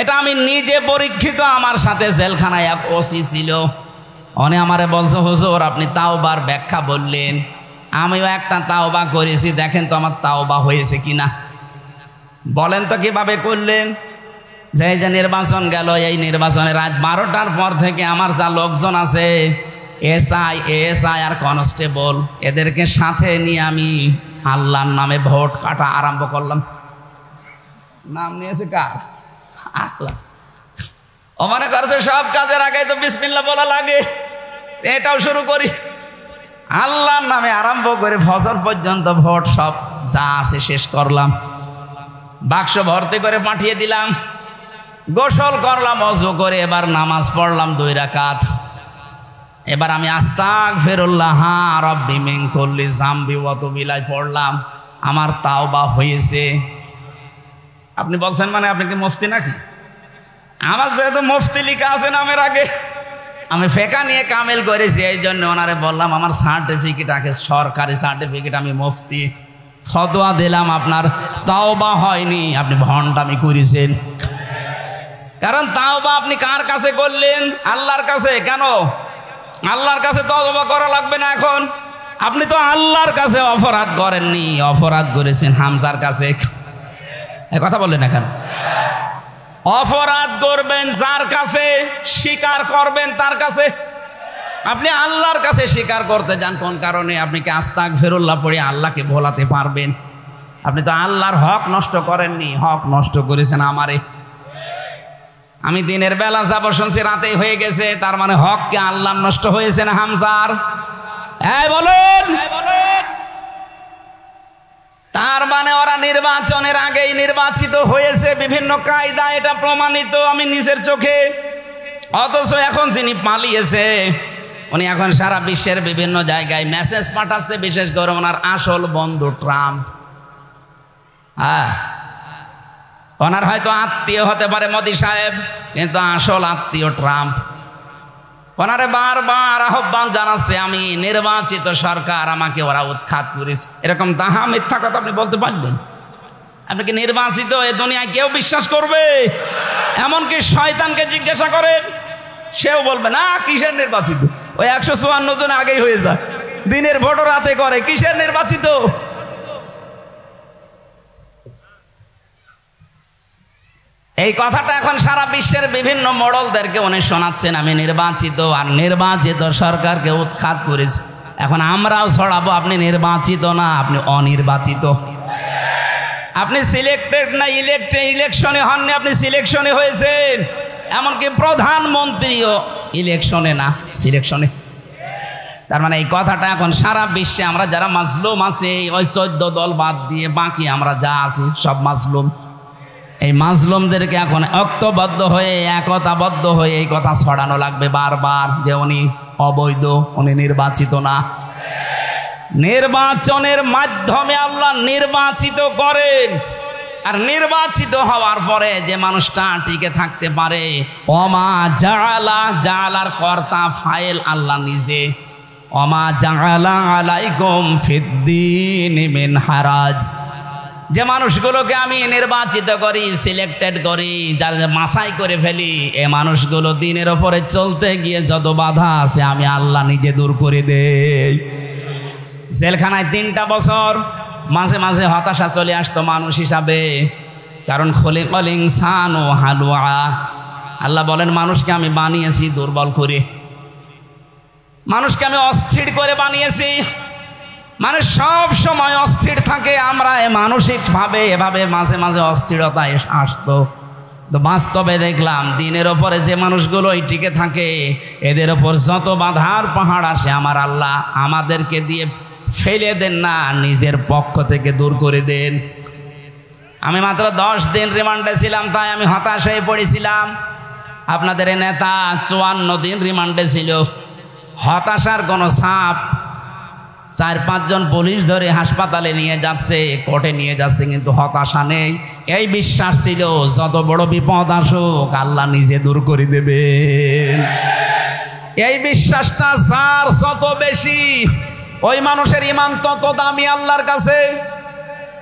এটা আমি নিজে পরীক্ষিত। আমার সাথে জেলখানায় এক ওসি ছিল, উনি আমারে বলছে হুজুর আপনি তাওবার ব্যাখ্যা বললেন, আমিও একটা তাওবা করেছি, দেখেন তো আমার তাওবা হয়েছে কিনা। বলেন তো কিভাবে করলেন? যে নির্বাচন গেল, এই নির্বাচনে রাত 12টার পর থেকে আমার যা লোকজন আছে, এসআই, এএসআই আর কনস্টেবল, এদেরকে সাথে নিয়ে আমি আল্লাহর নামে ভোট কাটা আরম্ভ করলাম। নাম নিয়েছে কার? আল্লাহ। ও মনে করছে সব কাজের আগে তো বিসমিল্লাহ বলা লাগে, এটাও শুরু করি। আল্লাহর নামে আরম্ভ করে ফজর পর্যন্ত ভোট সব যা আছে শেষ করলাম। বাক্স ভর্তি করে পাঠিয়ে দিলাম। গোসল করলাম, ওযু করে এবার নামাজ পড়লাম 2 রাকাত। এবার আমি আস্তাগফিরুল্লাহ রাব্বি মিন কুল্লি যামবি ওয়া তুবু ইলাইহি পড়লাম। আমার তাওবা হয়েছে। আপনি বলছেন মানে আপনি কি মুফতি নাকি? আমার যেহেতু মুফতি লেখা আছে নামের আগে, আমি ফেকা নিয়ে কামেল করেছি, এই জন্য ওনারে বললাম আমার সার্টিফিকেট আছে, সরকারি সার্টিফিকেট, আমি মুফতি। ফতোয়া দিলাম আপনার তাওবা হয়নি, আপনি ভণ্ডামি করেছেন। কারণ তাওবা আপনি কার কাছে করলেন? আল্লাহর কাছে। কেন? আল্লাহর কাছে তওবা করা লাগবে না এখন। আপনি তো আল্লাহর কাছে অপরাধ করেননি, অপরাধ করেছেন হামজার কাছে। এই কথা বললেন না কেন? অপরাধ করবেন যার কাছে, স্বীকার করবেন তার কাছে। আপনি আল্লাহর কাছে স্বীকার করতে যান কোন কারণে? আপনি কি আস্তাগফিরুল্লাহ পড়ে আল্লাহকে ভোলাতে পারবেন? আপনি তো আল্লাহর হক নষ্ট করেননি, হক নষ্ট করেছেন আমারে। আমি দিনের বেলা যাব শুনছি রাতেই হয়ে গেছে, তার মানে হক কে আল্লাহ নষ্ট হয়েছে না হামজার? হ্যাঁ বলেন। তার মানে ওরা নির্বাচনের আগেই নির্বাচিত হয়েছে বিভিন্ন কায়দা, এটা প্রমাণিত আমি নিজের চোখে। অথচ এখন যিনি পালিয়েছে উনি এখন সারা বিশ্বের বিভিন্ন জায়গায় মেসেজ পাঠাচ্ছে, বিশেষ করে ওনার আসল বন্ধু ট্রাম্প। হ্যাঁ, ওনার হয়তো আত্মীয় হতে পারে মোদি সাহেব, কিন্তু আসল আত্মীয় ট্রাম্প। ওনারে বারবার আহ্বান জানাচ্ছে আমি নির্বাচিত সরকার, আমাকে ওরা উৎখাত করেছে। এরকম তাহা মিথ্যা কথা আপনি বলতে পারবেন? আপনি কি নির্বাচিত এ দুনিয়ায় কেউ বিশ্বাস করবে? এমনকি শয়তানকে জিজ্ঞাসা করেন, সেও বলবে না কিসের নির্বাচিত, ওই 154 জন আগেই হয়ে যায়, দিনের ভোটও রাতে করে, কিসের নির্বাচিত? এই কথাটা এখন সারা বিশ্বের বিভিন্ন মডেলদেরকে উনি শোনাচ্ছেন, আমি নির্বাচিত, আর নির্বাচিত সরকারকে উৎখাত করেছি। এখন আমরাও ছড়াবো, আপনি নির্বাচিত না, আপনি অনির্বাচিত। আপনি সিলেক্টেড না ইলেকশনে হননি, আপনি সিলেকশনে হয়েছেন। এমনকি প্রধানমন্ত্রীও ইলেকশনে না, সিলেকশনে। তার মানে এই কথাটা এখন সারা বিশ্বে আমরা যারা মাজলুম আছে, ওই 14 দল বাদ দিয়ে বাকি আমরা যা আছি সব মাজলুম। এই মাজলুমদেরকে এখন ঐক্যবদ্ধ হয়ে, একতাবদ্ধ হয়ে এই কথা ছড়ানো লাগবে বারবার যে উনি অবৈধ, উনি নির্বাচিত না। নির্বাচনের মাধ্যমে আল্লাহ নির্বাচিত করেন, আর নির্বাচিত হওয়ার পরে যে মানুষটা টিকে থাকতে পারে, ওমা জাআলা, জাআলার কর্তা ফাইল আল্লাহ নিজে। ওমা জাআলা আলাইকুম ফিদ্দীনি মিন হারাজ, যে মানুষগুলোকে আমি নির্বাচিত করি, সিলেক্টেড করি, যাদের মাসাই করে ফেলি, এ মানুষগুলো দিনের ওপরে চলতে গিয়ে যত বাধা আছে আমি আল্লাহ নিজে দূর করে দেই। জেলখানায় 3টা বছর মাঝে মাঝে হতাশা চলে আসতো মানুষ হিসাবে, কারণ খলিকাল ইনসানু হালুয়া। আল্লাহ বলেন মানুষকে আমি বানিয়েছি দুর্বল করে, মানুষকে আমি অস্থির করে বানিয়েছি। মানুষ সব সময় অস্থির থাকে, আমরা মানসিকভাবে এভাবে মাঝে মাঝে অস্থিরতা আসতো। তো বাস্তবে দেখলাম দিনের ওপরে যে মানুষগুলো টিকে থাকে, এদের ওপর যত বাধার পাহাড় আসে আমার আল্লাহ আমাদেরকে দিয়ে ফেলে দেন না, নিজের পক্ষ থেকে দূর করে দেন। আমি মাত্র 10 দিন রিমান্ডে ছিলাম, তাই আমি হতাশ হয়ে পড়েছিলাম। আপনাদের নেতা 54 দিন রিমান্ডে ছিল। হতাশার কোনো ছাপ, 4-5 জন পুলিশ ধরে হাসপাতালে নিয়ে যাচ্ছে, কোর্টে নিয়ে যাচ্ছে, কিন্তু হতাশা নেই। এই বিশ্বাস ছিল যত বড় বিপদ আসুক আল্লাহ নিজে দূর করে দেবেন। এই বিশ্বাসটা যার যত বেশি, ওই মানুষের ঈমান তত দামি আল্লাহর কাছে।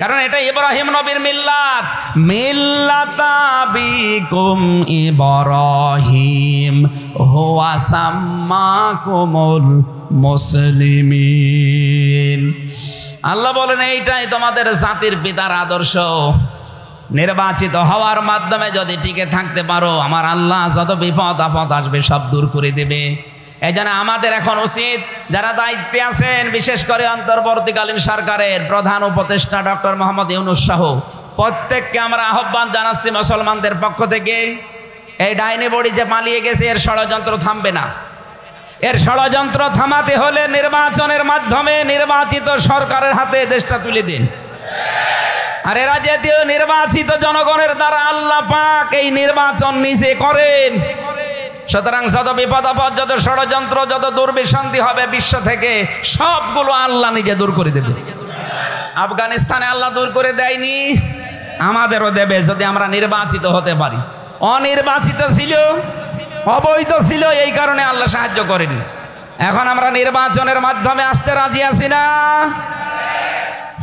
কারণ এটা ইব্রাহিম নবীর মিল্লাত, মিল্লাতা বিকুম ইব্রাহিম হুয়া সাম্মাকুমুল মুসলিমিন। আল্লাহ বলেন এইটাই তোমাদের জাতির পিতার আদর্শ। নির্বাচিত হওয়ার মাধ্যমে যদি টিকে থাকতে পারো, আমার আল্লাহ যত বিপদ আপদ আসবে সব দূর করে দেবে। এই জন্য আমাদের এখন উচিত, যারা দায়িত্বে আছেন, বিশেষ করে অন্তর্বর্তীকালীন সরকারের প্রধান উপদেষ্টা ডক্টর মোহাম্মদ ইউনূস সহ প্রত্যেককে আমরা আহ্বান জানাচ্ছি মুসলমানদের পক্ষ থেকে, এই ডাইনি বড়ি যে পালিয়ে গেছে এর ষড়যন্ত্র থামবে না। এর ষড়যন্ত্র থামাতে হলে নির্বাচনের মাধ্যমে নির্বাচিত সরকারের হাতে দেশটা তুলে দিন। আর এরা জাতীয় নির্বাচিত জনগণের দ্বারা আল্লাহ পাক এই নির্বাচন নিজে করেন। সুতরাং যত বিপদ আপদ, যত ষড়যন্ত্র, যত দুর্বিসন্ধি হবে বিশ্ব থেকে, সবগুলো আল্লাহ নিজে দূর করে দেবে। আফগানিস্তানে আল্লাহ দূর করে দেয়নি, আমাদেরও দেবে যদি আমরা নির্বাচিত হতে পারি। অনির্বাচিত ছিল, অবৈধ ছিল, এই কারণে আল্লাহ সাহায্য করেনি। এখন আমরা নির্বাচনের মাধ্যমে আসতে রাজি আছি না।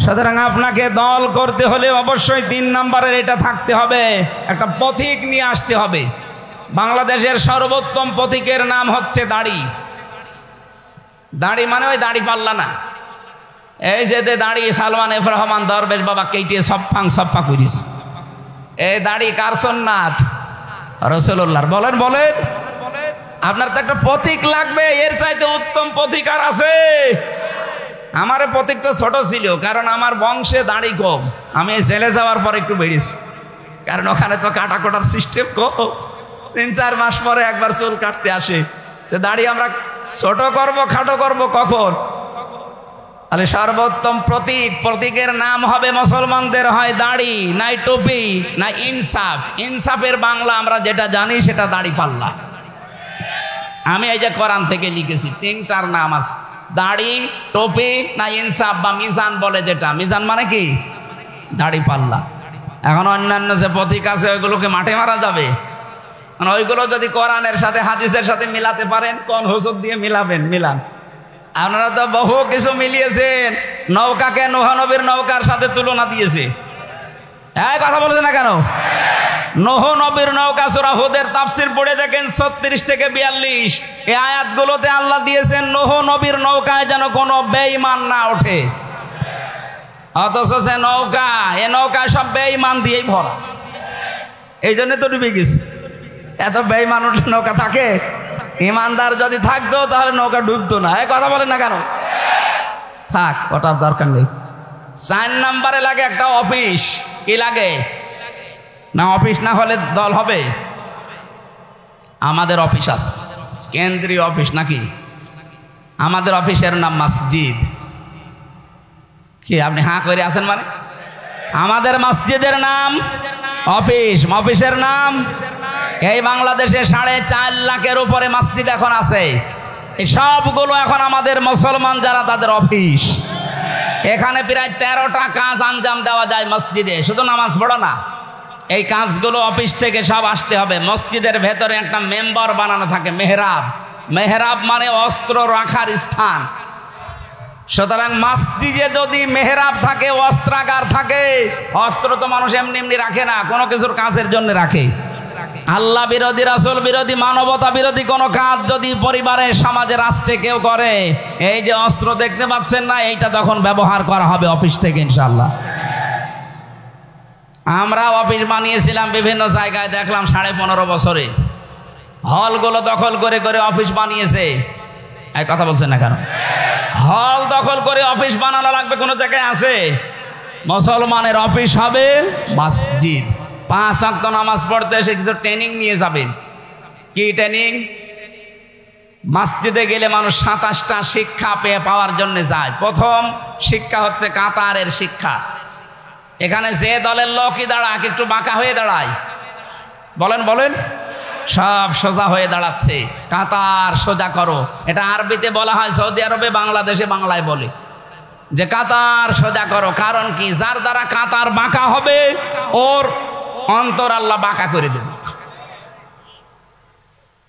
সুতরাং আপনাকে দল করতে হলে অবশ্যই 3 নম্বরের এটা থাকতে হবে, একটা প্রতীক নিয়ে আসতে হবে। বাংলাদেশের সর্বোত্তম প্রতীকের নাম হচ্ছে দাড়ি। দাড়ি মানে ওই দাড়ি পাল্লা না, এই যে দাড়ি সালমান এফ রহমান দরবেশ বাবা কেটে সফা করিস, এই দাড়ি কার সুন্নাত? রাসূলুল্লাহর। বলেন বলেন, আপনার তো একটা প্রতীক লাগবে, এর চাইতে উত্তম প্রতীক আর আছে? আমার প্রতীকটা ছোট ছিল, কারণ আমার বংশে দাড়ি কম। আমি জেলে যাওয়ার পর একটু বেড়েছি, কারণ ওখানে তো কাটার সিস্টেম কম। 3-4 মাস পরে একবার চুল কাটতে আসে। তো দাড়ি আমরা ছোট করব, খাটো করব কখন? তাহলে সর্বোত্তম প্রতীকের নাম হবে মুসলমানদের হয় দাড়ি, নাই টুপি, না ইনসাফ। ইনসাফের বাংলা আমরা যেটা জানি সেটা দাড়ি পাল্লা। আমি এই যে কোরআন থেকে লিখেছি, 3টার নাম আছে, দাড়ি, টুপি, না ইনসাফ বা মিজান বলে যেটা। মিজান মানে কি? দাড়ি পাল্লা। এখন অন্যান্য যে প্রতীক আছে ওইগুলোকে মাঠে মারা যাবে? ওইগুলো যদি কোরআনের সাথে হাদিসের সাথে মিলাতে পারেন, কোন হুজুর দিয়ে মিলান। আপনারা তো বহু কিছু মিলিয়েছেন। নৌকাকে নূহ নবীর নৌকার সাথে তুলনা দিয়েছে। এই কথা বলছে না কেন? নূহ নবীর নৌকা সূরা হুদের তাফসীর পড়ে দেখেন 36 থেকে 42 এই আয়াতগুলোতে আল্লাহ দিয়েছেন নূহ নবীর নৌকায় যেন কোনো বেঈমান না ওঠে। অথচ সে নৌকা, এ নৌকায় সব বেঈমান দিয়েই ভরা। এই জন্য তো ডুবে গেছে। এত বেঈমান উঠলে নৌকা থাকে? ইমানদার যদি থাকতো তাহলে নৌকা ডুবতো না। এই কথা বলেন না কেন? থাক, ওটার দরকার নেই। 4 নম্বরে লাগে একটা অফিস। কি লাগে? না অফিস না হলে দল হবে? আমাদের অফিস আছে, কেন্দ্রীয় অফিস নাকি? আমাদের অফিসের নাম মসজিদ। কি আপনি হাঁ করে আছেন মানে? আমাদের মসজিদের নাম অফিস, অফিসের নাম। এই বাংলাদেশে 4.5 লাখের উপরে মসজিদ এখন আছে। এই সবগুলো এখন আমাদের মুসলমান যারা, তাদের অফিস। এখানে প্রায় 13টা কাজ আঞ্জাম দেওয়া যায় মসজিদে, শুধু নামাজ পড়ো না। এই কাজগুলো অফিস থেকে সব আসতে হবে। মসজিদের ভেতরে একটা মেম্বার বানানো থাকে, মেহরাব। মেহরাব মানে অস্ত্র রাখার স্থান। সুতরাং মসজিদে যদি মেহরাব থাকে, অস্ত্রাগার থাকে, অস্ত্র তো মানুষ এমনি এমনি রাখে না, কোনো কিছুর কাজের জন্য রাখে। আল্লাহ বিরোধী, রাসূল বিরোধী, মানবতা বিরোধী কোনো কাজ যদি পরিবারে, সমাজে, রাষ্ট্রে কেউ করে, এই যে অস্ত্র দেখতে পাচ্ছেন না, এইটা তখন ব্যবহার করা হবে অফিস থেকে ইনশাআল্লাহ। আমরা অফিস বানিয়েছিলাম বিভিন্ন জায়গায়, দেখলাম 15.5 বছরে হলগুলো দখল করে করে অফিস বানিয়েছে। এই কথা বলছেন না কেন? হল দখল করে অফিস বানানো লাগবে কোনো জায়গায় আছে? মুসলমানের অফিস হবে মসজিদ। 5 ওয়াক্ত নামাজ পড়তে এসে কিছু ট্রেনিং নিয়ে যাবেন। কি ট্রেনিং? মসজিদে গেলে মানুষ 27টা শিক্ষা পাওয়ার জন্য যায়। প্রথম শিক্ষা হচ্ছে কাতারের শিক্ষা। এখানে যে দলের লোকই দাঁড়াক একটু বাঁকা হয়ে দাঁড়ায়, বলেন বলেন, সব সোজা হয়ে দাঁড়াচ্ছে। কাতার সোজা করো, এটা আরবিতে বলা হয়, সৌদি আরবে, বাংলাদেশে বাংলায় বলে যে কাতার সোজা করো। কারণ কি? যার দ্বারা কাতার বাঁকা হবে ওর অন্তর আল্লাহ বাঁকা করে দেবে।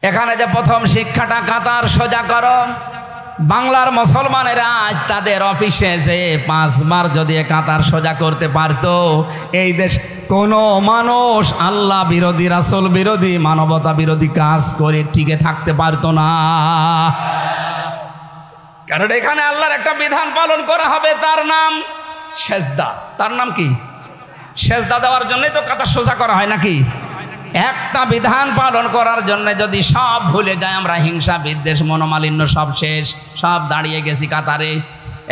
এখানে যে প্রথম শিক্ষাটা কাতার সোজা করো, বাংলার মুসলমানেরা আজ তাদের অফিসে যে 5 বার যদি কাতার সোজা করতে পারতো, এই দেশ কোনো মানুষ আল্লাহ বিরোধী, রাসূল বিরোধী, মানবতা বিরোধী কাজ করে টিকে থাকতে পারতো না। কারণ এখানে আল্লাহর একটা বিধান পালন করা হবে, তার নাম সেজদা। তার নাম কি? সেজদা দেওয়ার জন্যই তো কাতার সোজা করা হয় নাকি? একটা বিধান পালন করার জন্য যদি সব ভুলে যায়, আমরা হিংসা, বিদ্বেষ, মনোমালিন্য সব শেষ, সব দাঁড়িয়ে গেছি কাতারে।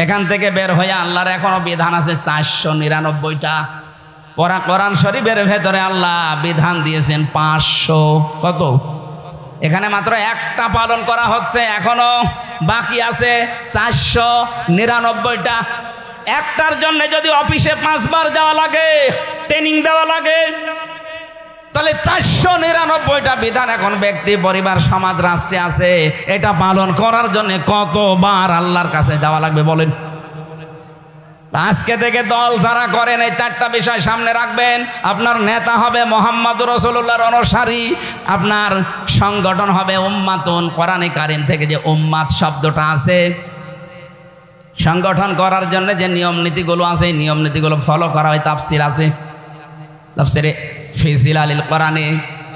এখান থেকে বের হয়ে আল্লাহর এখনো বিধান আছে 499টা। কোরআন শরীফের ভেতরে আল্লাহ বিধান দিয়েছেন 500। কত? এখানে মাত্র একটা পালন করা হচ্ছে, এখনো বাকি আছে 499টা। একটার জন্য যদি অফিসে 5 বার যাওয়া লাগে, ট্রেনিং দেওয়া লাগে, তাহলে 499টা বিধান এখন ব্যক্তি, পরিবার, সমাজ, রাষ্ট্রে আছে। এটা পালন করার জন্য কতবার আল্লাহর কাছে যাওয়া লাগবে বলেন? আজকে থেকে দল যারা করেন, এই 4টা বিষয় সামনে রাখবেন। আপনার নেতা হবে মুহাম্মদুর রাসূলুল্লাহর অনুসারী, আপনার সংগঠন হবে উম্মাতুন। কোরআনে কারীম থেকে যে উম্মাত শব্দটা আছে, সংগঠন করার জন্য যে নিয়ম নীতিগুলো আছে, নিয়ম নীতিগুলো ফলো করা হয়। তাফসীর আছে, তাফসীরে ফি জিলালিল কোরআনে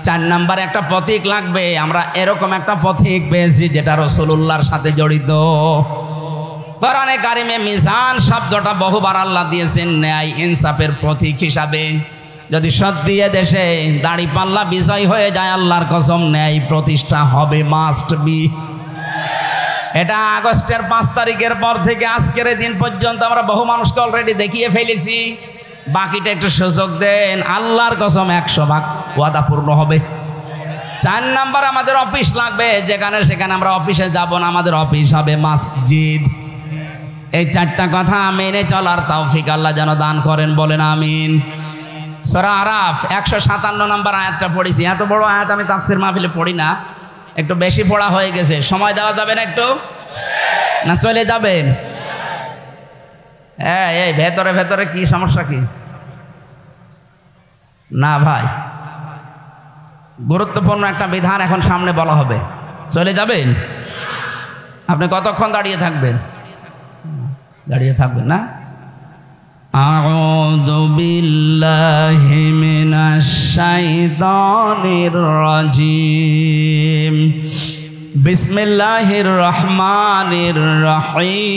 4 নম্বরে একটা প্রতীক লাগবে। আমরা এরকম একটা প্রতীক পেয়েছি যেটা রাসূলুল্লাহর সাথে জড়িত। কোরআনে কারিমে মিজান শব্দটা বহুবার আল্লাহ দিয়েছেন ন্যায় ইনসাফের প্রতীক হিসাবে। যদি সত্যি দেশে দাড়িপাল্লা বিজয় হয়ে যায়, আল্লাহর কসম ন্যায় প্রতিষ্ঠা হবে, মাস্ট বি। এটা আগস্টের 5 তারিখের পর থেকে আজকের দিন পর্যন্ত আমরা বহু মানুষকে অলরেডি দেখিয়ে ফেলেছি। বাকিটা একটু সুযোগ দেন, আল্লাহর কসম 100% ওয়াদা পূর্ণ হবে। 4 নাম্বার আমাদের অফিস লাগবে। যেখানে সেখানে আমরা অফিসে যাব না, আমাদের অফিস হবে মসজিদ। এই 4টা কথা মেনে চলার তৌফিক আল্লাহ যেন দান করেন, বলেন আমিন। সূরা আরাফ 157 নম্বর আয়াতটা পড়েছি। এত বড় আয়াত আমি তাফসীর মাহফিলে পড়ি না, একটু বেশি পড়া হয়ে গেছে। সময় দেওয়া যাবে না একটু, না চলে যাবেন? হ্যাঁ, এই ভেতরে ভেতরে কি সমস্যা? কি না ভাই, গুরুত্বপূর্ণ একটা বিধান এখন সামনে বলা হবে। চলে যাবেন? আপনি কতক্ষণ দাঁড়িয়ে থাকবেন? দাঁড়িয়ে থাকবেন না? আউযু বিল্লাহি মিনাশ শাইতানির রাজিম। বিসমিল্লাহির রহমানির রহিম।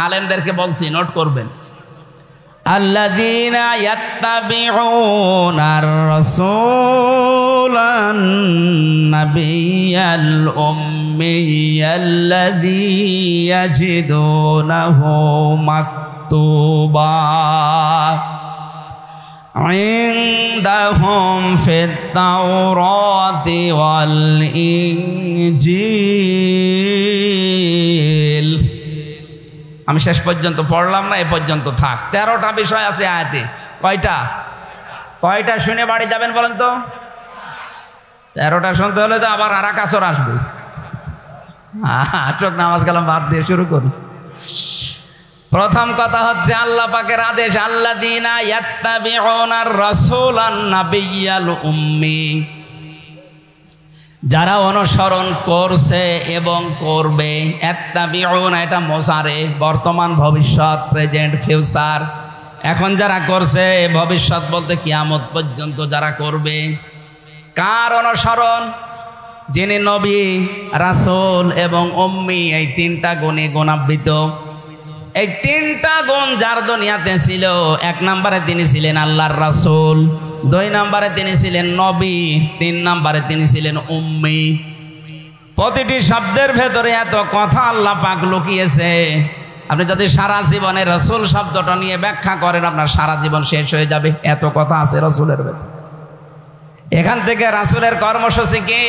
আলেমদেরকে বলছি, নোট করবেন। আল্লাযীনা ইয়াত্তাবিউনার রাসূলান নাবিয়াল উম্মিয়াল্লাযী ইয়াজিদুনাহু মাকতুবা ইনদাহুম ফিত তাওরাতি ওয়াল ইনজিল। আমি শেষ পর্যন্ত পড়লাম না, এ পর্যন্ত থাক। 13টা বিষয় আছে আয়াতে। কয়টা শুনে বাড়ি যাবেন বলেন তো? 13টা শুনতে হলে তো আবার আর কাছর আসবে। চোখ নামাজ কালাম বাদ দিয়ে শুরু করি। প্রথম কথা হচ্ছে আল্লাহ পাকের আদেশ, আল্লাযীনা ইয়াত্তাবিউনার রাসূলান নাবিয়াল উম্মি, যারা অনুসরণ করছে এবং করবে। ইয়াত্তাবিউনা এটা মোসারে, বর্তমান ভবিষ্যৎ, প্রেজেন্ট ফিউচার। এখন যারা করছে, ভবিষ্যৎ বলতে কিয়ামত পর্যন্ত যারা করবে। কার অনুসরণ? যিনি নবী, রাসূল এবং উম্মি, এই 3টা গুণে গুণান্বিত। এই 3টা গুণ যার দুনিয়াতে ছিল, 1 নম্বরে তিনি ছিলেন আল্লাহর রাসূল, 2 নম্বরে তিনি ছিলেন নবী, 3 নম্বরে তিনি ছিলেন উম্মি। প্রতিটি শব্দের ভেতরে এত কথা আল্লাহ পাক লুকিয়েছে। আপনি যদি সারা জীবনে রাসূল শব্দটা নিয়ে ব্যাখ্যা করেন, আপনার সারা জীবন শেষ হয়ে যাবে, এত কথা আছে রাসূলের ভেতরে। এখান থেকে রাসূলের কর্মসূচি কি,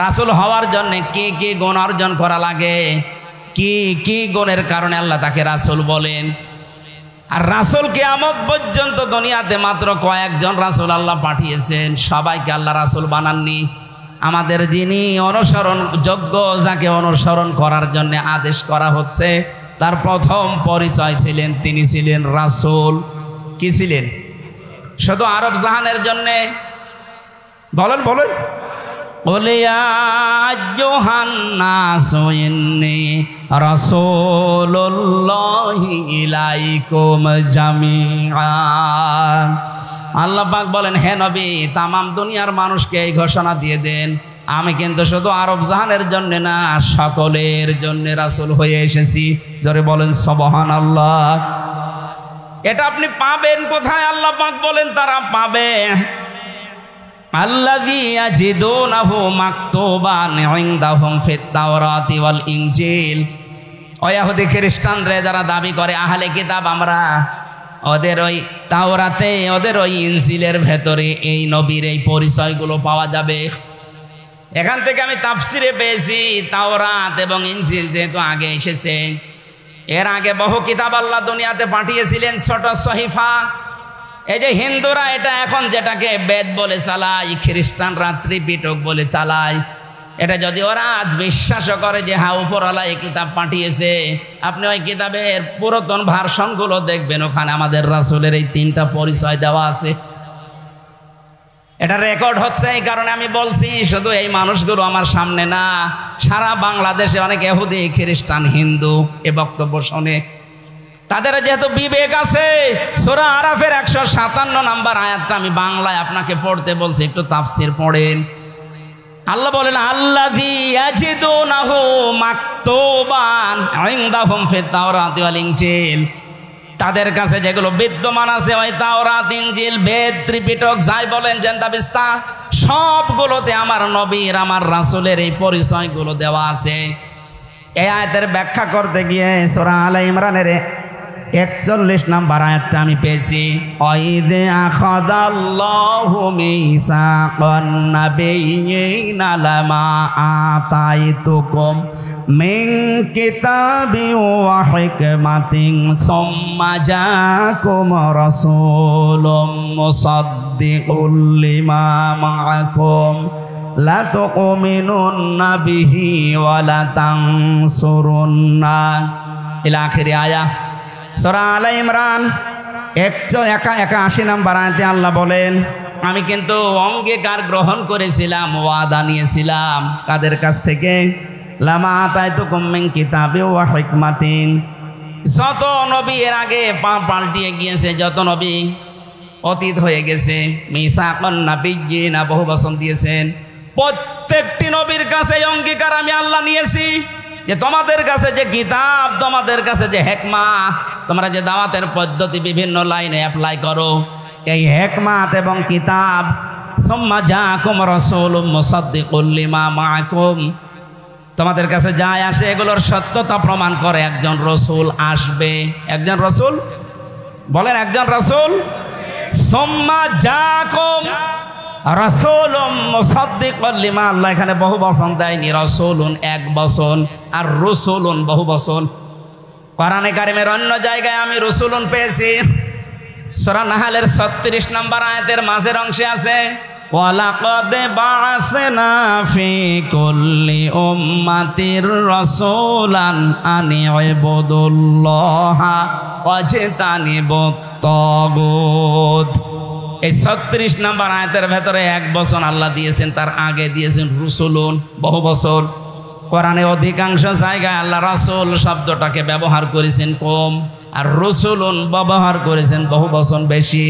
রাসূল হওয়ার জন্য কি কি গুণ অর্জন করা লাগে, কি কি গুণের কারণে আল্লাহ তাকে রাসূল বলেন। আর রাসূল কিয়ামত পর্যন্ত দুনিয়াতে মাত্র কয়েকজন রাসূল আল্লাহ পাঠিয়েছেন, সবাইকে আল্লাহ রাসূল বানাননি। আমাদের যিনি অনুসরণ যোগ্য, যাকে অনুসরণ করার জন্য আদেশ করা হচ্ছে, তার প্রথম পরিচয় ছিলেন, তিনি ছিলেন রাসূল। কি ছিলেন? শুধু আরব জাহানের জন্যে বলেন বলেন قل يا أيها الناس إني رسول الله إليكم جميعا। আল্লাহ পাক বলেন, হে নবী, তামাম দুনিয়ার মানুষকে এই ঘোষণা দিয়ে দেন, আমি কিন্তু শুধু আরব জাহানের জন্য না, সকলের জন্য রাসূল হয়ে এসেছি। জোরে বলেন সুবহানাল্লাহ। এটা আপনি পাবেন কোথায়? আল্লাহ পাক বলেন তারা পাবে আল্লাযী ইয়াজিদুনাহু মাকতুবান ইনদাহুম ফিত তাওরাতি ওয়াল ইনজিল। ইহুদি খ্রিস্টানরা যারা দাবি করে আহলে কিতাব আমরা, ওদের ওই তাওরাতে, ওদের ওই ইনজিলের ভেতরে এই নবীর এই পরিচয়গুলো পাওয়া যাবে। এখান থেকে আমি তাফসিরে পেয়েছি, তাওরাত এবং ইনজিল যেহেতু আগে এসেছে, এর আগে বহু কিতাব আল্লাহ দুনিয়াতে পাঠিয়েছিলেন, ছোট সহিফা। এই যে হিন্দুরা এটা এখন যেটাকে বেদ বলে চালায়, খ্রিস্টানরা ত্রিপিটক বলে চালায়, এটা যদি ওরা আজ বিশ্বাসও করে যে হ্যাঁ উপরওয়ালা এই কিতাব পাঠিয়েছে, আপনি ওই কিতাবের পুরাতন ভার্সনগুলো দেখবেন, ওখানে আমাদের রাসূলের এই 3টা পরিচয় দেওয়া আছে। এটা রেকর্ড হচ্ছে, এই কারণে আমি বলছি। শুধু এই মানুষগুলো আমার সামনে না, সারা বাংলাদেশে অনেক ইহুদি, খ্রিস্টান, হিন্দু এ বক্তব্য শোনে। তাদের যেহেতু বিবেক আছে, সূরা আরাফের 157 নম্বর আয়াতটা আমি বাংলায় আপনাকে পড়তে বলছি, একটু তাফসীর পড়েন। আল্লাহ বলেন, আল্লাযী ইয়াজিদুনাহু মাকতুবান ইনদাহুম ফিত তাওরাতি ওয়াল ইনজিল। তাদের কাছে যেগুলো বিদ্যমান আছে, ওই তাওরাত, ইনজিল, বেদ, ত্রিপিটক যাই বলেন, জেন্দাবিস্তা, সবগুলোতে আমার নবীর, আমার রাসূলের এই পরিচয়গুলো দেওয়া আছে। এই আয়াতের ব্যাখ্যা করতে গিয়ে সূরা আলে ইমরানের 41 নম্বর আয়াতটা আমি পেয়েছি। ওয়াইযা আখাযাল্লাহু মিসাকান নাবিয়্যিনা লামা আতাইতুকুম মিন কিতাবিন ওয়া হিকমাতিন সুম্মা জাআকুম রাসূলুম মুসাদ্দিকুল লিমা মাআকুম লা তুমিনুন্না বিহি ওয়া লা তানসুরুন্না ইলা আখিরি আয়া। সূরা আলে ইমরান 181 নম্বর আয়াতে আল্লাহ বলেন, আমি কিন্তু অঙ্গীকার গ্রহণ করেছিলাম, ওয়াদা নিয়েছিলাম কাদের কাছ থেকে? লামা আতাইতুকুম মিন কিতাবিন ওয়া হিকমাতিন। যত নবী এর আগে পাল্টিয়ে গিয়েছে, যত নবী অতীত হয়ে গেছে, মিসাকান নাবিয়্যিনা বহু বচন দিয়েছেন, প্রত্যেকটি নবীর কাছে অঙ্গীকার আমি আল্লাহ নিয়েছি যে তোমাদের কাছে যে কিতাব, তোমাদের কাছে যে হিকমা, তোমরা যে দাওয়াতের পদ্ধতি বিভিন্ন লাইনে অ্যাপ্লাই করো, এই হিকমত এবং কিতাব, সুম্মা জাআকুম রাসূলুম মুসাদ্দিকুল লিমা মাআকুম, তোমাদের কাছে যায় আসে এগুলোর সত্যতা প্রমাণ করে একজন রসুল আসবে। একজন রসুল বলেন, একজন রসুল। সুম্মা জাআকুম রাসূলুম মুসাদ্দিকুল লিমা, আল্লাহ এখানে বহু বচন দেয়নি, রাসূলুন এক বচন আর রসুলুন বহু বচন। কোরআনে কারিমের অন্য জায়গায় আমি রসুলুন পেয়েছি, সূরা নাহলের 36 নম্বর আয়াতের মাঝের অংশে আছে, ওয়ালাকাদ বা'আসনা ফি কুল্লি উম্মাতির রাসূলান আনি ইবুদুল্লাহা ওয়াজতানিবুত তাগুত। এই 36 নম্বর আয়াতের ভেতরে এক বচন আল্লাহ দিয়েছেন, তার আগে দিয়েছেন রসুলুন বহু বচন। কোরআনে অধিকাংশ জায়গায় আল্লাহ রাসূল শব্দটাকে ব্যবহার করেছেন কম, আর রসুলুন ব্যবহার করেছেন বহু বচন বেশি।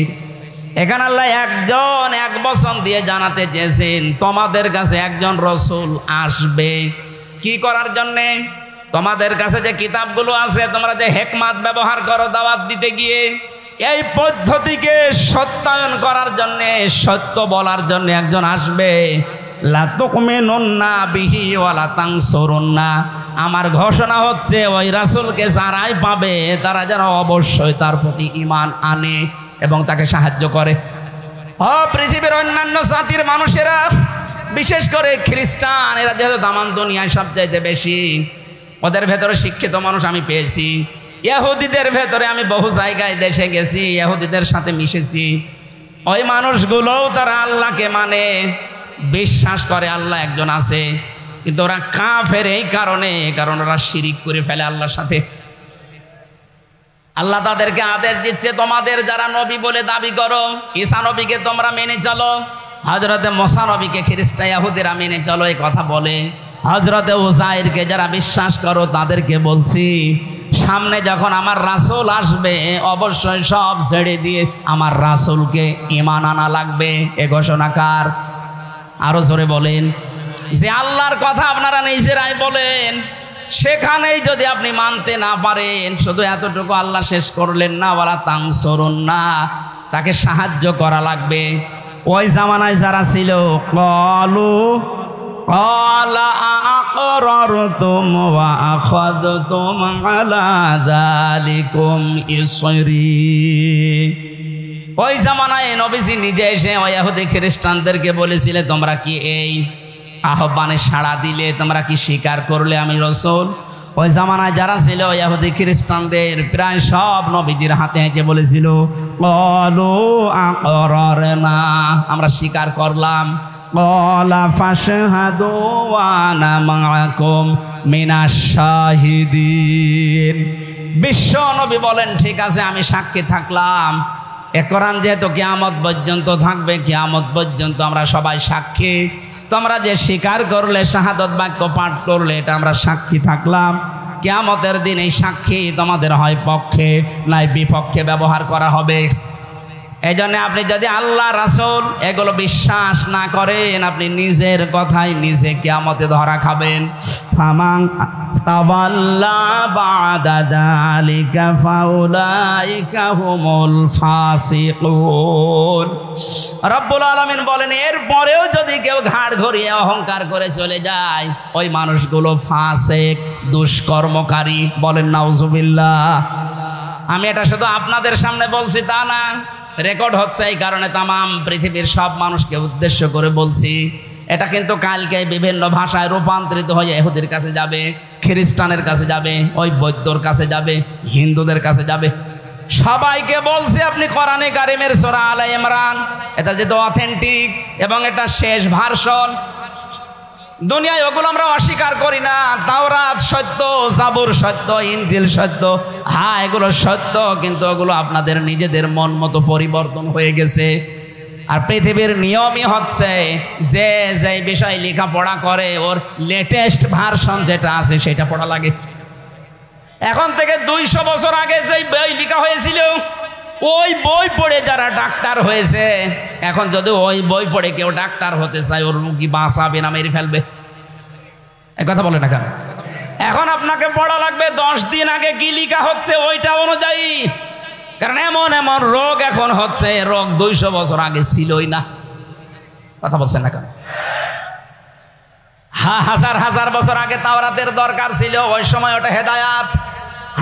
এখানে আল্লাহ একজন এক বচন দিয়ে জানাতে চেয়েছেন তোমাদের কাছে একজন রসুল আসবে। কি করার জন্যে? তোমাদের কাছে যে কিতাবগুলো আছে, তোমরা যে হিকমত ব্যবহার করো দাওয়াত দিতে গিয়ে, এই পদ্ধতিকে সত্যায়ন করার জন্যে, সত্য বলার জন্য একজন আসবে। লা তুমিনুন্না বিহি ওয়া লা তানসুরুন্না, আমার ঘোষণা হচ্ছে ওই রাসূলকে যারাই পাবে তারা যেন অবশ্যই তার প্রতি ঈমান আনে এবং তাকে সাহায্য করে। পৃথিবীর অন্যান্য জাতির মানুষেরা, বিশেষ করে খ্রিস্টান, এরা যেহেতু তামাম দুনিয়ায় সবচাইতে বেশি, ওদের ভেতরে শিক্ষিত মানুষ আমি পেয়েছি। ইহুদিদের ভেতরে আমি বহু জায়গায় দেশে গেছি, ইহুদিদের সাথে মিশেছি। ওই মানুষগুলোও তারা আল্লাহকে মানে, বিশ্বাস করে আল্লাহ একজন আছে, কিন্তু ওরা কাফের এই কারণে, কারণ ওরা শিরিক করে ফেলে আল্লাহর সাথে। আল্লাহ তাদেরকে আদেশ দিচ্ছে, তোমাদের যারা নবী বলে দাবি করো, ঈসা নবীকে তোমরা মেনে চলো, হযরতে মুসা নবীকে খ্রিস্টান ইহুদিরা মেনে চলো, এই কথা বলে। হযরতে উযাইরকে যারা বিশ্বাস করো তাদেরকে বলছি, সামনে যখন আমার রাসূল আসবে অবশ্যই সব ছেড়ে দিয়ে আমার রাসূলকে ঈমান আনা লাগবে। এ ঘোষণা কার? আরো জোরে বলেন। যে আল্লাহর কথা আপনারা নিজেরাই বলেন, সেখানেই যদি আপনি মানতে না পারেন, শুধু এতটুকু আল্লাহ শেষ করলেন না, ওয়ালা তানসুরুন্না, তাকে সাহায্য করা লাগবে। ওই জামানায় যারা ছিল, ক্বালু ক্বালা আ'আকরারতুম ওয়া আখাযতুম আলা যালিকুম ইসরি। ওই জামানায় নবীজি নিজে এসে ওই ইহুদি খ্রিস্টানদেরকে বলেছিলেন, তোমরা কি এই আহ্বানে সাড়া দিলে, তোমরা কি স্বীকার করলে আমি রসুল? ওই জামানায় যারা ছিল ইহুদি খ্রিস্টানদের প্রায় সব নবীজির হাতে হেঁটে বলেছিল, ক্বালু আ'আকরারনা, আমরা স্বীকার করলাম। ক্বালা ফাশহাদু ওয়া আনা মা'আকুম মিনাশ শাহিদিন। বিশ্ব নবী বলেন, ঠিক আছে আমি সাক্ষী থাকলাম। এ কোরআন যেহেতু কিয়ামত পর্যন্ত থাকবে, কিয়ামত পর্যন্ত আমরা সবাই সাক্ষী। তোমরা যে স্বীকার করলে, শাহাদত বাক্য পাঠ করলে, এটা আমরা সাক্ষী থাকলাম। কিয়ামতের দিন এই সাক্ষী তোমাদের হয় পক্ষে নাই বিপক্ষে ব্যবহার করা হবে। এই জন্য আপনি যদি আল্লাহ রাসূল এগুলো বিশ্বাস না করেন, আপনি নিজের কথাই নিজে কিয়ামতে ধরা খাবেন। ফামান তাওয়াল্লা বা'দা যালিকা ফাউলাইকা হুমুল ফাসিকুন। রব্বুল আলামিন বলেন, এরপরেও যদি কেউ ঘাড় ঘুরিয়ে অহংকার করে চলে যায়, ওই মানুষগুলো ফাসিক, দুষ্কর্মকারী। বলেন নাউজুবিল্লাহ। আমি এটা শুধু আপনাদের সামনে বলছি তা না, রেকর্ড হচ্ছে, এই কারণে তামাম পৃথিবীর সব মানুষকে উদ্দেশ্য করে বলছি। এটা কিন্তু কালকে বিভিন্ন ভাষায় রূপান্তরিত হয়ে ইহুদির কাছে যাবে, খ্রিস্টানের কাছে যাবে, ওই বৌদ্ধর কাছে যাবে, হিন্দুদের কাছে যাবে। সবাইকে বলছি, আপনি কোরআনে কারিমের সূরা আলে ইমরান, এটা যেহেতু অথেন্টিক এবং এটা শেষ ভার্সন, দুনিয়ায় ওগুলো আমরা অস্বীকার করি না। তাওরাত সত্য, জাবুর সত্য, ইনজিল সত্য, হ্যাঁ এগুলো সত্য, কিন্তু ওগুলো আপনাদের নিজেদের মন মতো পরিবর্তন হয়ে গেছে। আর পৃথিবীর নিয়মই হচ্ছে যে যে বিষয় লেখাপড়া করে, ওর লেটেস্ট ভার্সন যেটা আছে সেটা পড়া লাগে। এখন থেকে 200 বছর আগে যে বই লেখা হয়েছিল, ওই বই পড়ে যারা ডাক্তার হয়েছে, এখন যদি ওই বই পড়ে কেউ ডাক্তার হতে চায়, ওর রুগী বাঁচাবে না মেরে ফেলবে? এক কথা বলে না কেন? এখন আপনাকে পড়া লাগবে 10 দিন আগে কি লিখা হচ্ছে ওইটা অনুযায়ী, কারণ এমন এমন রোগ এখন হচ্ছে, রোগ 200 বছর আগে ছিলই না। কথা বলছেন না কেন? হাজার হাজার বছর আগে তাওরাতের দরকার ছিল, ওই সময় ওটা হেদায়াত।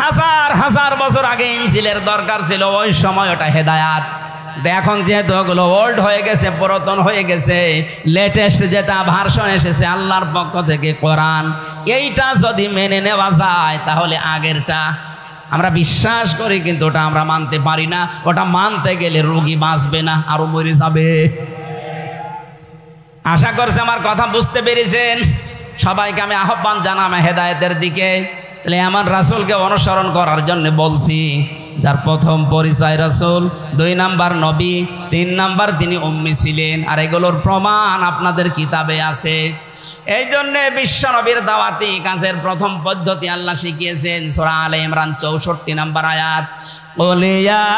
হাজার হাজার বছর আগে ইনজিলের দরকার ছিল, ওই সময় ওটা হেদায়াত। এখন যেহেতু ওগুলো ওল্ড হয়ে গেছে, পুরাতন হয়ে গেছে, লেটেস্ট যেটা ভার্সন এসেছে আল্লাহর পক্ষ থেকে কোরআন, এইটা যদি মেনে নেওয়া যায় তাহলে আগেরটা আমরা বিশ্বাস করি, কিন্তু ওটা আমরা মানতে পারি না। ওটা মানতে গেলে রোগী বাঁচবে না, আরো মরে যাবে। আশা করছি আমার কথা বুঝতে পেরেছেন। সবাইকে আমি আহ্বান জানাম হেদায়েতের দিকে। তাহলে আমার রাসূলকে অনুসরণ করার জন্য বলছি, যার প্রথম পরিচয় রাসূল, 2 নাম্বার নবী, 3 নাম্বার তিনি উম্মি ছিলেন। আর এগুলোর প্রমাণ আপনাদের কিতাবে আছে। এই জন্য বিশ্ব নবীর দাওয়াতি কাজের প্রথম পদ্ধতি আল্লাহ শিখিয়েছেন সূরা আলে ইমরান 64 নাম্বার আয়াত, قُلْ يَا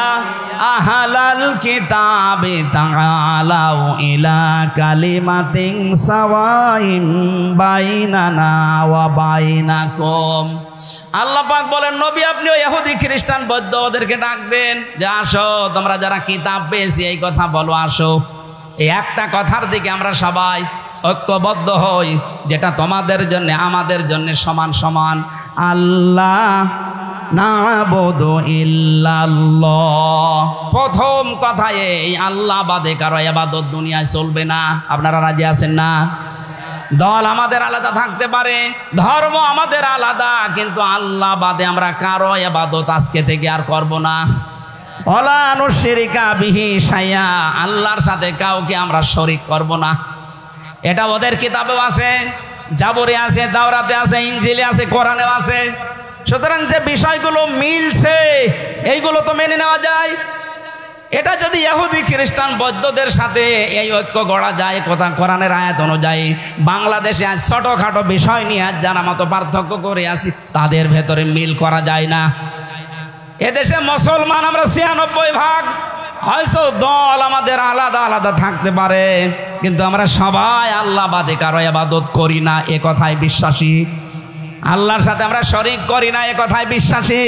أَهْلَ الْكِتَابِ تَعَالَوْا إِلَى كَلِمَةٍ سَوَاءٍ بَيْنَنَا وَبَيْنَكُمْ। আল্লাহ পাক বলেন, নবী আপনি ওই ইহুদি খ্রিস্টান বৌদ্ধ ওদেরকে ডাক দেন যে আসো, তোমরা যারা কিতাব পেয়েছি এই কথা বলো, আসো এই একটা কথার দিকে আমরা সবাই ঐক্যবদ্ধ হই, যেটা তোমাদের জন্য আমাদের জন্য সমান সমান। আল্লাহ না'বুদু ইল্লাল্লাহ। প্রথম কথা এই, আল্লাহ বাদে কারো ইবাদত দুনিয়ায় চলবে না। আপনারা রাজি আছেন না? দল আমাদের আলাদা থাকতে পারে, ধর্ম আমাদের আলাদা, কিন্তু আল্লাহ বাদে আমরা কারো ইবাদত আজকে থেকে আর করব না। ওয়ালা নুশরিকা বিহি শাইআ, আল্লাহর সাথে কাউকে আমরা শরীক করব না। এটা ওদের কিতাবেও আছে, জাবরে আছে, তাওরাতে আছে, ইনজিলে আছে, কোরআনেও আছে। সুতরাং যে বিষয়গুলো মিলছে এইগুলো তো মেনে নেওয়া যায়। এটা যদি ইহুদি খ্রিস্টান বৌদ্ধদের সাথে এই ঐক্য গড়া যায় কথা কোরআনের আয়াত অনুযায়ী, বাংলাদেশে আজ ছোটখাটো বিষয় নিয়ে আজ যারা মতো পার্থক্য করে আসি তাদের ভেতরে মিল করা যায় না। এদেশে মুসলমান আমরা 96 ভাগ, হয়তো দল আমাদের আলাদা আলাদা থাকতে পারে, কিন্তু আমরা সবাই আল্লাহ বাদে কারো ইবাদত করি না, এ কথায় বিশ্বাসী। আল্লাহর সাথে আমরা শরীক করি না, এ কথায় বিশ্বাসী।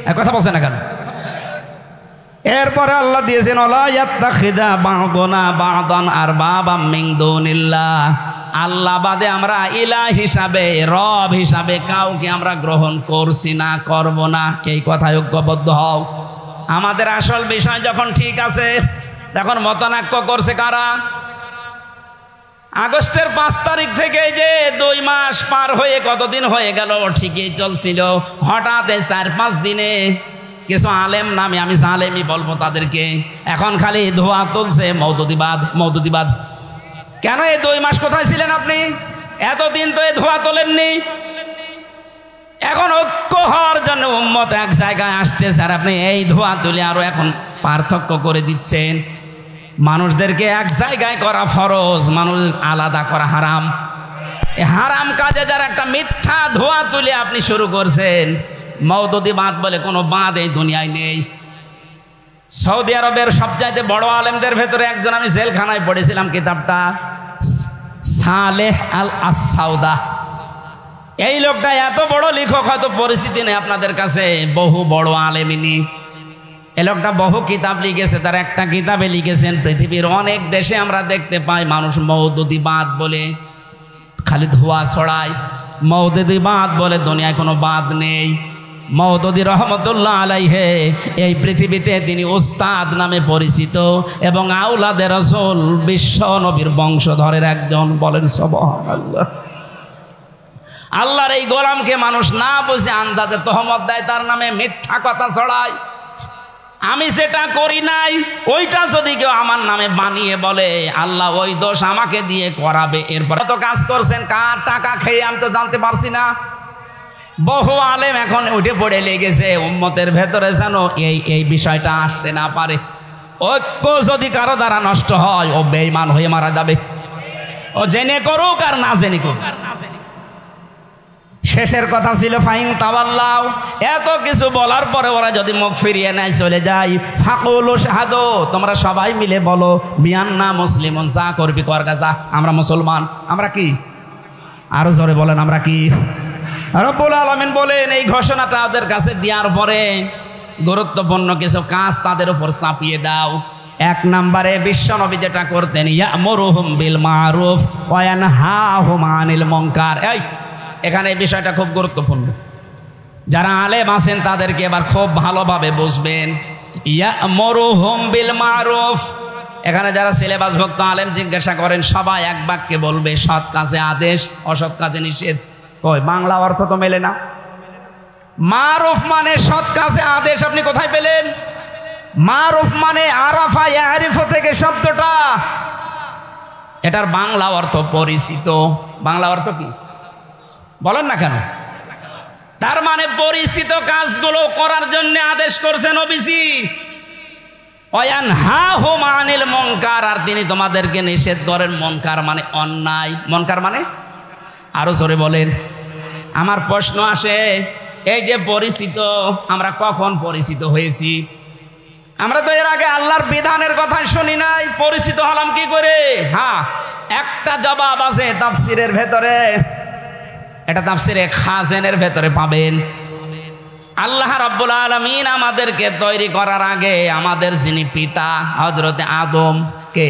এ কথা বলছে না কেন? এরপরে আল্লাহ দিয়েছেন, ওয়ালা ইয়াত্তাখিযা বা'দুনা বা'দান আরবাবাম মিন দুনিল্লাহ। আল্লাহ বাদে আমরা ইলাহ হিসাবে, রব হিসাবে কাউকে আমরা গ্রহণ করছি না, করব না, এই কথায় ঐক্যবদ্ধ হও। আমাদের আসল বিষয় যখন ঠিক আছে, তখন মতনাক্য করছে কারা? আগস্টের 5 তারিখ থেকে যে 2 মাস পার হয়ে কতদিন হয়ে গেল, ঠিকই চলছিল। হঠাৎ 4-5 দিনে কিছু আলেম নামে, আমি জালেমি বলবো তাদেরকে, এখন খালি ধোয়া তুলছে মওদুদিবাদ মওদুদিবাদ। কেন এই 2 মাস কোথায় ছিলেন আপনি? এতদিন তো এই ধোয়া তোলেননি। এখন ঐক্য হওয়ার জন্য উম্মত এক জায়গায় আসতেছে, আর আপনি এই ধোয়া তুলে আরো এখন পার্থক্য করে দিচ্ছেন। মানুষদেরকে এক জায়গায় করা ফরজ, মানুষ আলাদা করা হারাম। এই হারাম কাজে যারা একটা মিথ্যা ধোয়া তুলে আপনি শুরু করছেন, মওদুদিবাদ বলে কোনো বাদ এই দুনিয়ায় নেই। সৌদি আরবের সবচাইতে বড় আলেমদের ভেতরে একজন, আমি জেলখানায় পড়েছিলাম কিতাবটা, সালেহ আল আসাউদা। এই লোকটা এত বড় লেখক, হয়তো পরিচিতি নেই আপনাদের কাছে, বহু বড় আলেমিনী। এই লোকটা বহু কিতাব লিখেছে, তার একটা কিতাবে লিখেছেন, পৃথিবীর অনেক দেশে আমরা দেখতে পাই মানুষ মওদুদিবাদ বলে খালি ধোয়া ছড়ায়, মওদুদিবাদ বলে দুনিয়ায় কোনো বাদ নেই। মওদুদি রহমতুল্লাহ আলাইহে এই পৃথিবীতে তিনি উস্তাদ নামে পরিচিত, এবং আওলাদে রাসূল বিশ্ব নবীর বংশধরের একজন। বলেন সুবহানাল্লাহ। আল্লাহর এই গোলামকে মানুষ না বুঝে আন্দাজে তহমত দেয়, তার নামে মিথ্যা কথা ছড়ায়। আমি যেটা করি নাই ওইটা যদি কেউ আমার নামে বানিয়ে বলে, আল্লাহ ওই দোষ আমাকে দিয়ে করাবে। এরপর কত কাজ করছেন, কার টাকা খেয়ে আমি তো জানতে পারছি না। বহু আলেম এখন উঠে পড়ে লেগেছে উম্মতের ভেতরে যেন এই বিষয়টা আসতে না পারে। ঐক্য যদি কারো দ্বারা নষ্ট হয়, ও বেঈমান হয়ে মারা যাবে। ও জেনে করুক আর না জেনে করুক। শেষের কথা ছিল ফাইন তাওয়াল্লাও। এত কিছু বলার পরে ওরা যদি মুখ ফিরিয়ে নেয়, চলে যায়, ফাকুলু শাহাদু, তোমরা সবাই মিলে বলো বিআন্না মুসলিমুন, যা করবি কর গা, যা, আমরা মুসলমান। আমরা কি? আরো জোরে বলেন, আমরা কি? রব্বুল আলামিন বলেন এই ঘোষণাটা ওদের কাছে দেওয়ার পরে গুরুত্বপূর্ণ কিছু কাজ তাদের উপর চাপিয়ে দাও। এক নম্বরে বিশ্বনবী যেটা করতেন, ইয়ামুরুহুম বিল মারুফ ওয়া ইয়ানহাহুম আনিল মুনকার। এই এখানে এই বিষয়টা খুব গুরুত্বপূর্ণ, যারা আলেম আছেন তাদেরকে এবার খুব ভালোভাবে বুঝবেন। ইয়ামুরুহুম বিল মারুফ, এখানে যারা সিলেবাসভুক্ত আলেম জিজ্ঞাসা করেন সবাই এক বাক্যে বলবে সৎ কাজে আদেশ, অসৎ কাজে নিষেধ। ওই বাংলা অর্থ তো মেলে না। মারুফ মানে সৎ কাজে আদেশ, আপনি কোথায় পেলেন? মারুফ মানে আরাফা ইয়ারিফু থেকে শব্দটা, এটার বাংলা অর্থ পরিচিত। বাংলা অর্থ কি বলেন না কেন? তার মানে পরিচিত কাজগুলো করার জন্য আদেশ করছেন নবীজি। ওয়ানহাহুম আনিল মুনকার, আর তিনি তোমাদেরকে নিষেধ করেন মুনকার মানে অন্যায়। মুনকার মানে আরো জোরে বলেন। আমার প্রশ্ন আসে, এই যে পরিচিত, আমরা কখন পরিচিত হয়েছি? আমরা তো এর আগে আল্লাহর বিধানের কথা শুনি নাই, পরিচিত হলাম কি করে? হ্যাঁ, একটা জবাব আছে তাফসিরের ভেতরে, এটা তাফসিরে খাজেনের ভেতরে পাবেন। আল্লাহ রাব্বুল আলামিন আমাদেরকে তৈরি করার আগে আমাদের যিনি পিতা হযরতে আদম, কে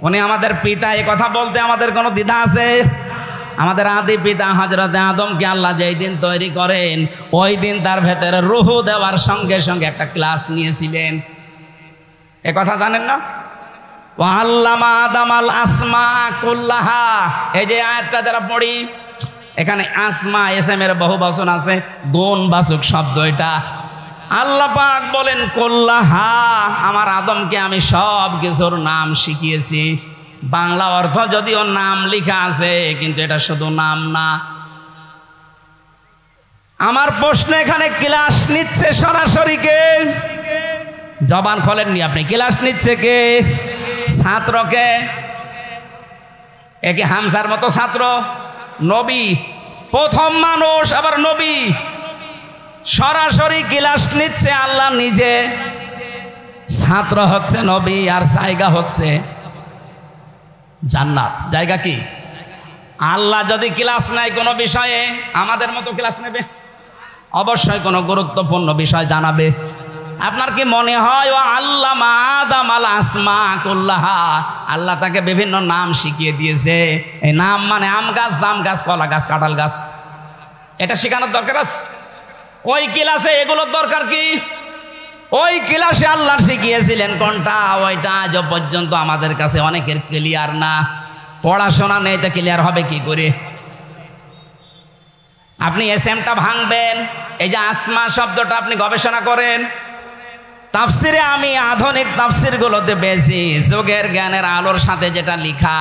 উনি আমাদের পিতা, এই কথা বলতে আমাদের কোনো দ্বিধা আছে? আমাদের আদি পিতা হযরতে আদমকে আল্লাহ যেই দিন তৈরি করেন ওই দিন তার ভেতরে রূহ দেওয়ার সঙ্গে সঙ্গে একটা ক্লাস নিয়েছিলেন। এ কথা জানেন না? ওয়া আল্লামা আদামাল আসমা কুল্লাহা, এই যে আয়াতটা যারা পড়ি, এখানে আসমা এসএমের বহু বচন আছে, গুণবাচক শব্দ এটা। আল্লাহ পাক বলেন কুল্লাহা, আমার আদমকে আমি সব কিছুর নাম শিখিয়েছি। বাংলা অর্থ যদিও নাম লেখা আছে, কিন্তু এটা শুধু নাম না। আমার প্রশ্ন, এখানে ক্লাস নিচ্ছে সরাসরি কে? জবান খোলেননি আপনি। ক্লাস নিচ্ছে কে? ছাত্রকে। একে হামজার মতো ছাত্র? নবী, প্রথম মানুষ, আবার নবী। সরাসরি ক্লাস নিচ্ছে আল্লাহ নিজে। ছাত্র হচ্ছে নবী, আর জায়গা হচ্ছে জান্নাত। জায়গা কি? আল্লাহ যদি ক্লাস নেয় কোনো বিষয়ে, আমাদের মতো ক্লাস নেবে? অবশ্যই কোনো গুরুত্বপূর্ণ বিষয় জানাবে। আপনার কি মনে হয় ও আল্লামা আদামাল আসমা কুল্লাহা, আল্লাহ তাকে বিভিন্ন নাম শিখিয়ে দিয়েছে? এই নাম মানে আম গাছ, জাম গাছ, কলা গাছ, কাঁঠাল গাছ, এটা শেখানোর দরকার আছে? ওই ক্লাসে এগুলোর দরকার কি? ওই ক্লাসে আল্লাহ শিখিয়েছিলেন কোনটা, ওইটা আজ পর্যন্ত আমাদের কাছে অনেকের ক্লিয়ার না। পড়াশোনা নেই তো ক্লিয়ার হবে কি করে? আপনি এসএমটা ভাঙবেন, এই যে আসমা শব্দটা আপনি গবেষণা করেন। তাফসিরে আমি আধুনিক তাফসিরগুলোতে বেশি যুগের জ্ঞানের আলোর সাথে যেটা লেখা,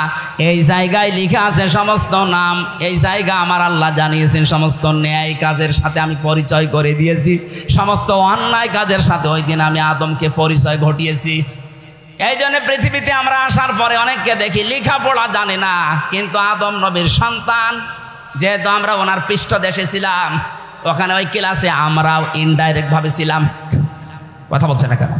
এই জায়গায় লেখা আছে সমস্ত নাম। এই জায়গা আমার আল্লাহ জানিয়েছেন সমস্ত ন্যায় কাজের সাথে আমি পরিচয় করে দিয়েছি, সমস্ত অন্যায় কাজের সাথে ওই দিন আমি আদমকে পরিচয় ঘটিয়েছি। এই জন্য পৃথিবীতে আমরা আসার পরে অনেককে দেখি লেখাপড়া জানে না, কিন্তু আদম নবীর সন্তান, যেহেতু আমরা ওনার পৃষ্ঠদেশে ছিলাম, ওখানে ওই ক্লাসে আমরাও ইনডাইরেক্ট ভাবে ছিলাম। কথা বলছে না কেন?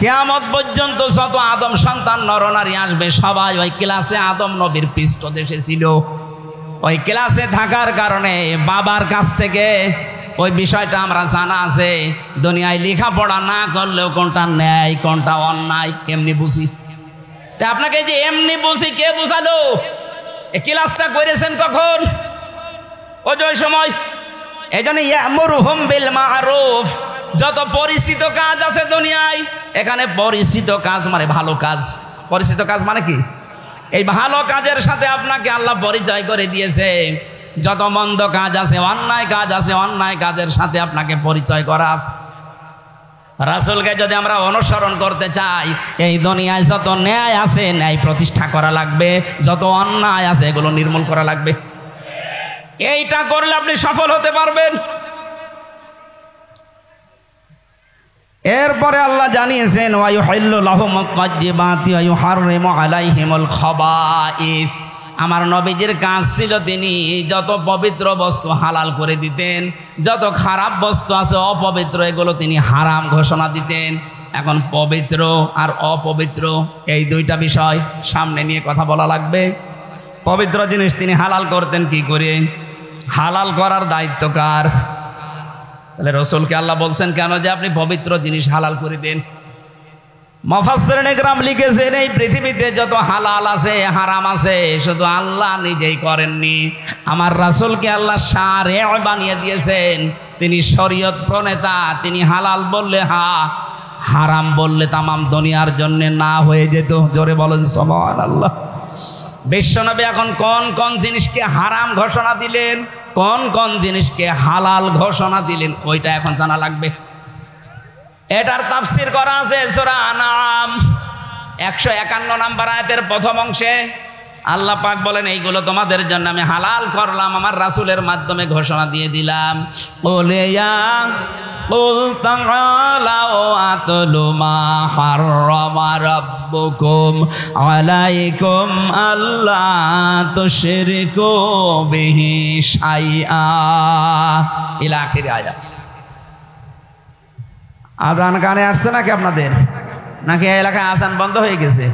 কিয়ামত পর্যন্ত যত আদম সন্তান নরনারী আসবে সবাই ওই ক্লাসে আদম নবীর পৃষ্ঠদেশে ছিল। ওই ক্লাসে থাকার কারণে বাবার কাছ থেকে ওই বিষয়টা আমরা জানা আছে। দুনিয়ায় লেখাপড়া না করলেও কোনটা ন্যায় কোনটা অন্যায় এমনি বুঝি। তা আপনাকে যে এমনি বুঝি কে বুঝালো? এই ক্লাসটা করেছেন কখন? ওই সময়। এই জন্য ইয়ামুরুহুম বিল মারুফ, যত পরিচিত কাজ আছে দুনিয়ায়, এখানে পরিচিত কাজ মানে ভালো কাজ। পরিচিত কাজ মানে কি? এই ভালো কাজের সাথে আপনাকে আল্লাহ পরিচয় করে দিয়েছে। যত মন্দ কাজ আছে, অন্যায় কাজ আছে, অন্যায় কাজের সাথে আপনাকে পরিচয় করা আছে। রাসূলকে যদি আমরা অনুসরণ করতে চাই, এই দুনিয়ায় যত ন্যায় আছে ন্যায় প্রতিষ্ঠা করা লাগবে, যত অন্যায় আছে এগুলো নির্মূল করা লাগবে। এইটা করলে আপনি সফল হতে পারবেন। এরপরে আল্লাহ জানিয়েছেন ওয়া ইউহিল্লু লাহুমুত তাইয়্যিবাতি ওয়া ইউহাররিমু আলাইহিমুল খাবাইস। আমার নবীজির কাজ ছিল তিনি যত পবিত্র বস্তু হালাল করে দিতেন, যত খারাপ বস্তু আছে অপবিত্র এগুলো তিনি হারাম ঘোষণা দিতেন। এখন পবিত্র আর অপবিত্র এই দুইটা বিষয় সামনে নিয়ে কথা বলা লাগবে। পবিত্র জিনিস তিনি হালাল করতেন কি করে? হালাল করার দায়িত্ব কার? তাহলে রসুলকে আল্লাহ বলছেন কেন যে আপনি পবিত্র জিনিস হালাল করে দেন? মুফাসসিরিনে কেরাম লিখেছেন এই পৃথিবীতে যত হালাল আছে হারাম আছে শুধু আল্লাহ নিজেই করেননি, আমার রাসূলকে আল্লাহ শারে' বানিয়ে দিয়েছেন। তিনি শরীয়ত প্রণেতা, তিনি হালাল বললে হা, হারাম বললে তামাম দুনিয়ার জন্য না হয়ে যেত। জোরে বলেন সুবহানাল্লাহ। বিশ্বনবী এখন কোন কোন জিনিসকে হারাম ঘোষণা দিলেন, কোন কোন জিনিসকে হালাল ঘোষণা দিলেন, ওইটা এখন জানা লাগবে। এটার তাফসীর করা আছে সূরা আনআম 151 নম্বর আয়াতের প্রথম অংশে। আল্লাহ পাক বলেন এইগুলো তোমাদের জন্য আমি হালাল করলাম, আমার রাসূলের মাধ্যমে ঘোষণা দিয়ে দিলাম। ওলিয়া কুল তাআলাউ আতলু মা হাররামা রাব্বুকুম আলাইকুম আল্লা তুশরিকু বিহি শাইআ ইলা আখির আয়াত। আজান কানে আসছে নাকি আপনাদের? নাকি এলাকায় আজান বন্ধ হয়ে গেছে?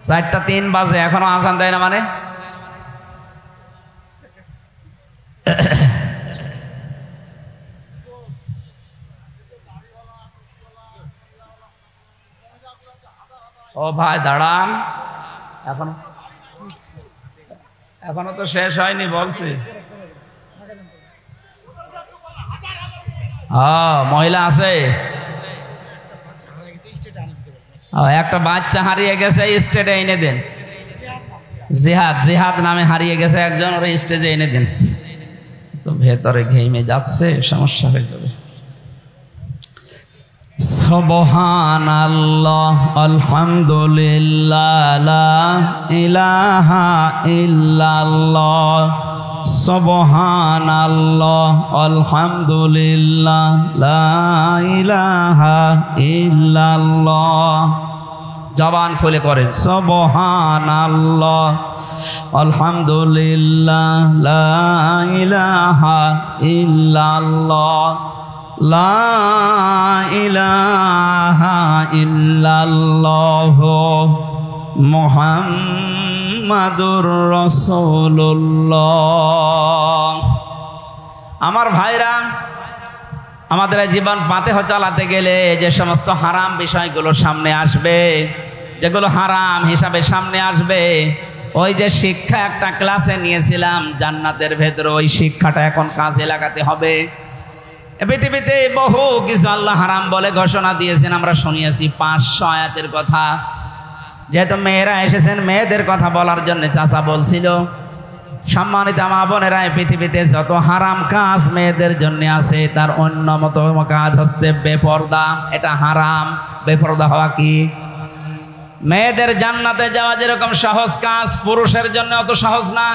4:03 বাজে এখনো আজান দেয় না মানে? ও ভাই দাঁড়ান, এখনো তো শেষ হয়নি বলছি। মহিলা আছে, একটা বাচ্চা হারিয়ে গেছে, স্টেজে এনে দেন। জিহাদ জিহাদ নামে হারিয়ে গেছে একজন, ওরা স্টেজে এনে দেন। তো ভেতরে ঘেমে যাচ্ছে, সমস্যা হয়ে যাবে। সুবহানাল্লাহ আলহামদুলিল্লাহ লা ইলাহা ইল্লাল্লাহ সুবহানাল্লাহ আলহামদুলিল্লাহ লা ইলাহা ইল্লাল্লাহ। জবান খুলে করেন সুবহানাল্লাহ আলহামদুলিল্লাহ লা ইলাহা ইল্লাল্লাহ লা ইলাহা ইল্লাল্লাহ মুহাম্মাদুর রাসূলুল্লাহ। আমার ভাইরা, আমাদের জীবন পাতেহ চালাতে গেলে যে সমস্ত হারাম বিষয়গুলো সামনে আসবে, যেগুলো হারাম হিসাবে সামনে আসবে, ওই যে শিক্ষা একটা ক্লাসে নিয়েছিলাম জান্নাতের ভেতরে, ওই শিক্ষাটা এখন কাজে লাগাতে হবে। পৃথিবীতে বহু কিছু আল্লাহ হারাম বলে ঘোষণা দিয়েছেন, আমরা শুনিয়েছি 500 আয়াতের কথা। যেহেতু মেয়েরা এসেছেন, মেয়েদের কথা বলার জন্য চাচা বলছিল, সম্মানিত মা বোনেরা, পৃথিবীতে যত হারাম কাজ মেয়েদের জন্য আছে তার অন্যতম কাজ হচ্ছে বেপরদা। এটা হারাম। বেপরদা হওয়া কি? মেয়েদের জান্নাতে যাওয়া যেরকম সহজ কাজ, পুরুষের জন্য অত সহজ না।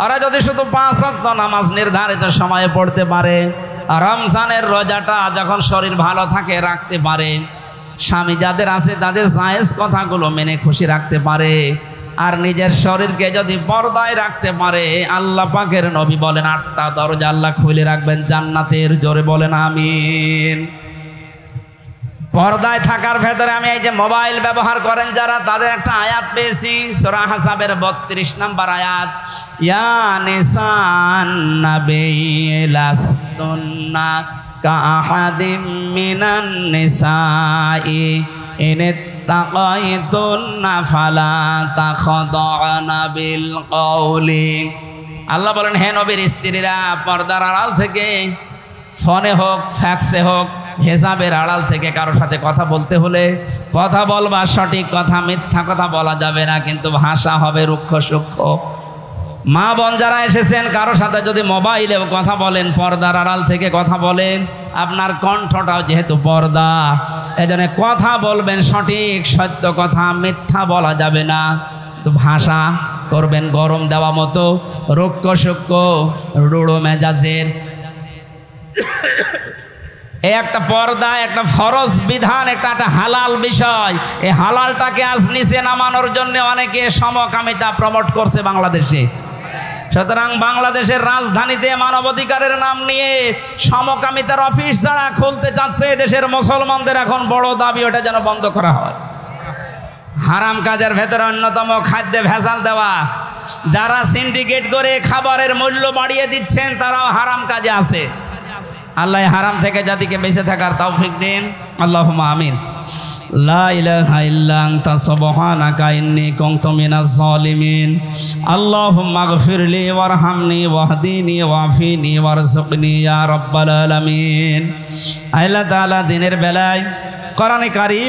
ওরা যদি শুধু 5 ওয়াক্ত নামাজ নির্ধারিত সময়ে পড়তে পারে, রমজানের রোজাটা যখন শরীর ভালো থাকে রাখতে পারে, স্বামী যাদের আছে তাদের জায়েজ কথাগুলো মেনে খুশি রাখতে পারে, আর নিজের শরীরকে যদি পর্দায় রাখতে পারে, আল্লাহ পাকের নবী বলেন 8টা দরজা আল্লাহ খুলে রাখবেন জান্নাতের। জোরে বলেন আমিন। পর্দায় থাকার ভেতরে আমি এই যে মোবাইল ব্যবহার করেন যারা, তাদের একটা আয়াত পেয়েছি সূরা আহজাবের 32 নম্বর আয়াত। ইয়া নিসান নবী লাস্তুন্না কাআহাদিম মিনান নিসাই ইন ইত্তাকাইতুন্না ফালা তাখদা'না বিল কওলি। আল্লাহ বলেন, হে নবীর স্ত্রীরা, পর্দার আড়াল থেকে, ফোনে হোক, ফ্যাক্সে হোক, হিসাবের আড়াল থেকে কারোর সাথে কথা বলতে হলে কথা বলবা সঠিক কথা, মিথ্যা কথা বলা যাবে না, কিন্তু ভাষা হবে রুক্ষ সূক্ষ্ম। মা বোন যারা এসেছেন, কারোর সাথে যদি মোবাইলেও কথা বলেন, পর্দার আড়াল থেকে কথা বলেন, আপনার কণ্ঠটাও যেহেতু পর্দা, এজন্য কথা বলবেন সঠিক সত্য কথা, মিথ্যা বলা যাবে না। তো ভাষা করবেন গরম দেওয়া মতো, রুক্ষ সূক্ষ্ম, রুড়ো মেজাজের। এই একটা পর্দা, একটা ফরজ বিধান, একটা হালাল বিষয়। এই হালালটাকে আজ নিচে নামানোর জন্য অনেকে সমকামিতা প্রমোট করছে বাংলাদেশে। সুতরাং বাংলাদেশের রাজধানীতে মানবাধিকারের নাম নিয়ে সমকামিতার অফিস যারা খুলতে চাচ্ছে, দেশের মুসলমানদের এখন বড় দাবি ওটা যেন বন্ধ করা হয়। হারাম কাজের ভেতরে অন্যতম খাদ্যে ভেজাল দেওয়া। যারা সিন্ডিকেট করে খাবারের মূল্য বাড়িয়ে দিচ্ছেন তারাও হারাম কাজে আছে। আল্লাহ হারাম থেকে জাতিকে বেঁচে থাকার তৌফিক দিন, আল্লাহুম্মা আমিন। লা ইলাহা ইল্লা আনতা সুবহানাকা ইন্নী কুনতু মিনাজ জালিমিন। আল্লাহুম্মা গফিরলি ওয়ারহামনি ওয়াহদিনি ওয়াফিনি ওয়ারযুকনি ইয়া রাব্বাল আলামিন। আল্লাহ তাআলা দিনের বেলায় কোরআনে কারীম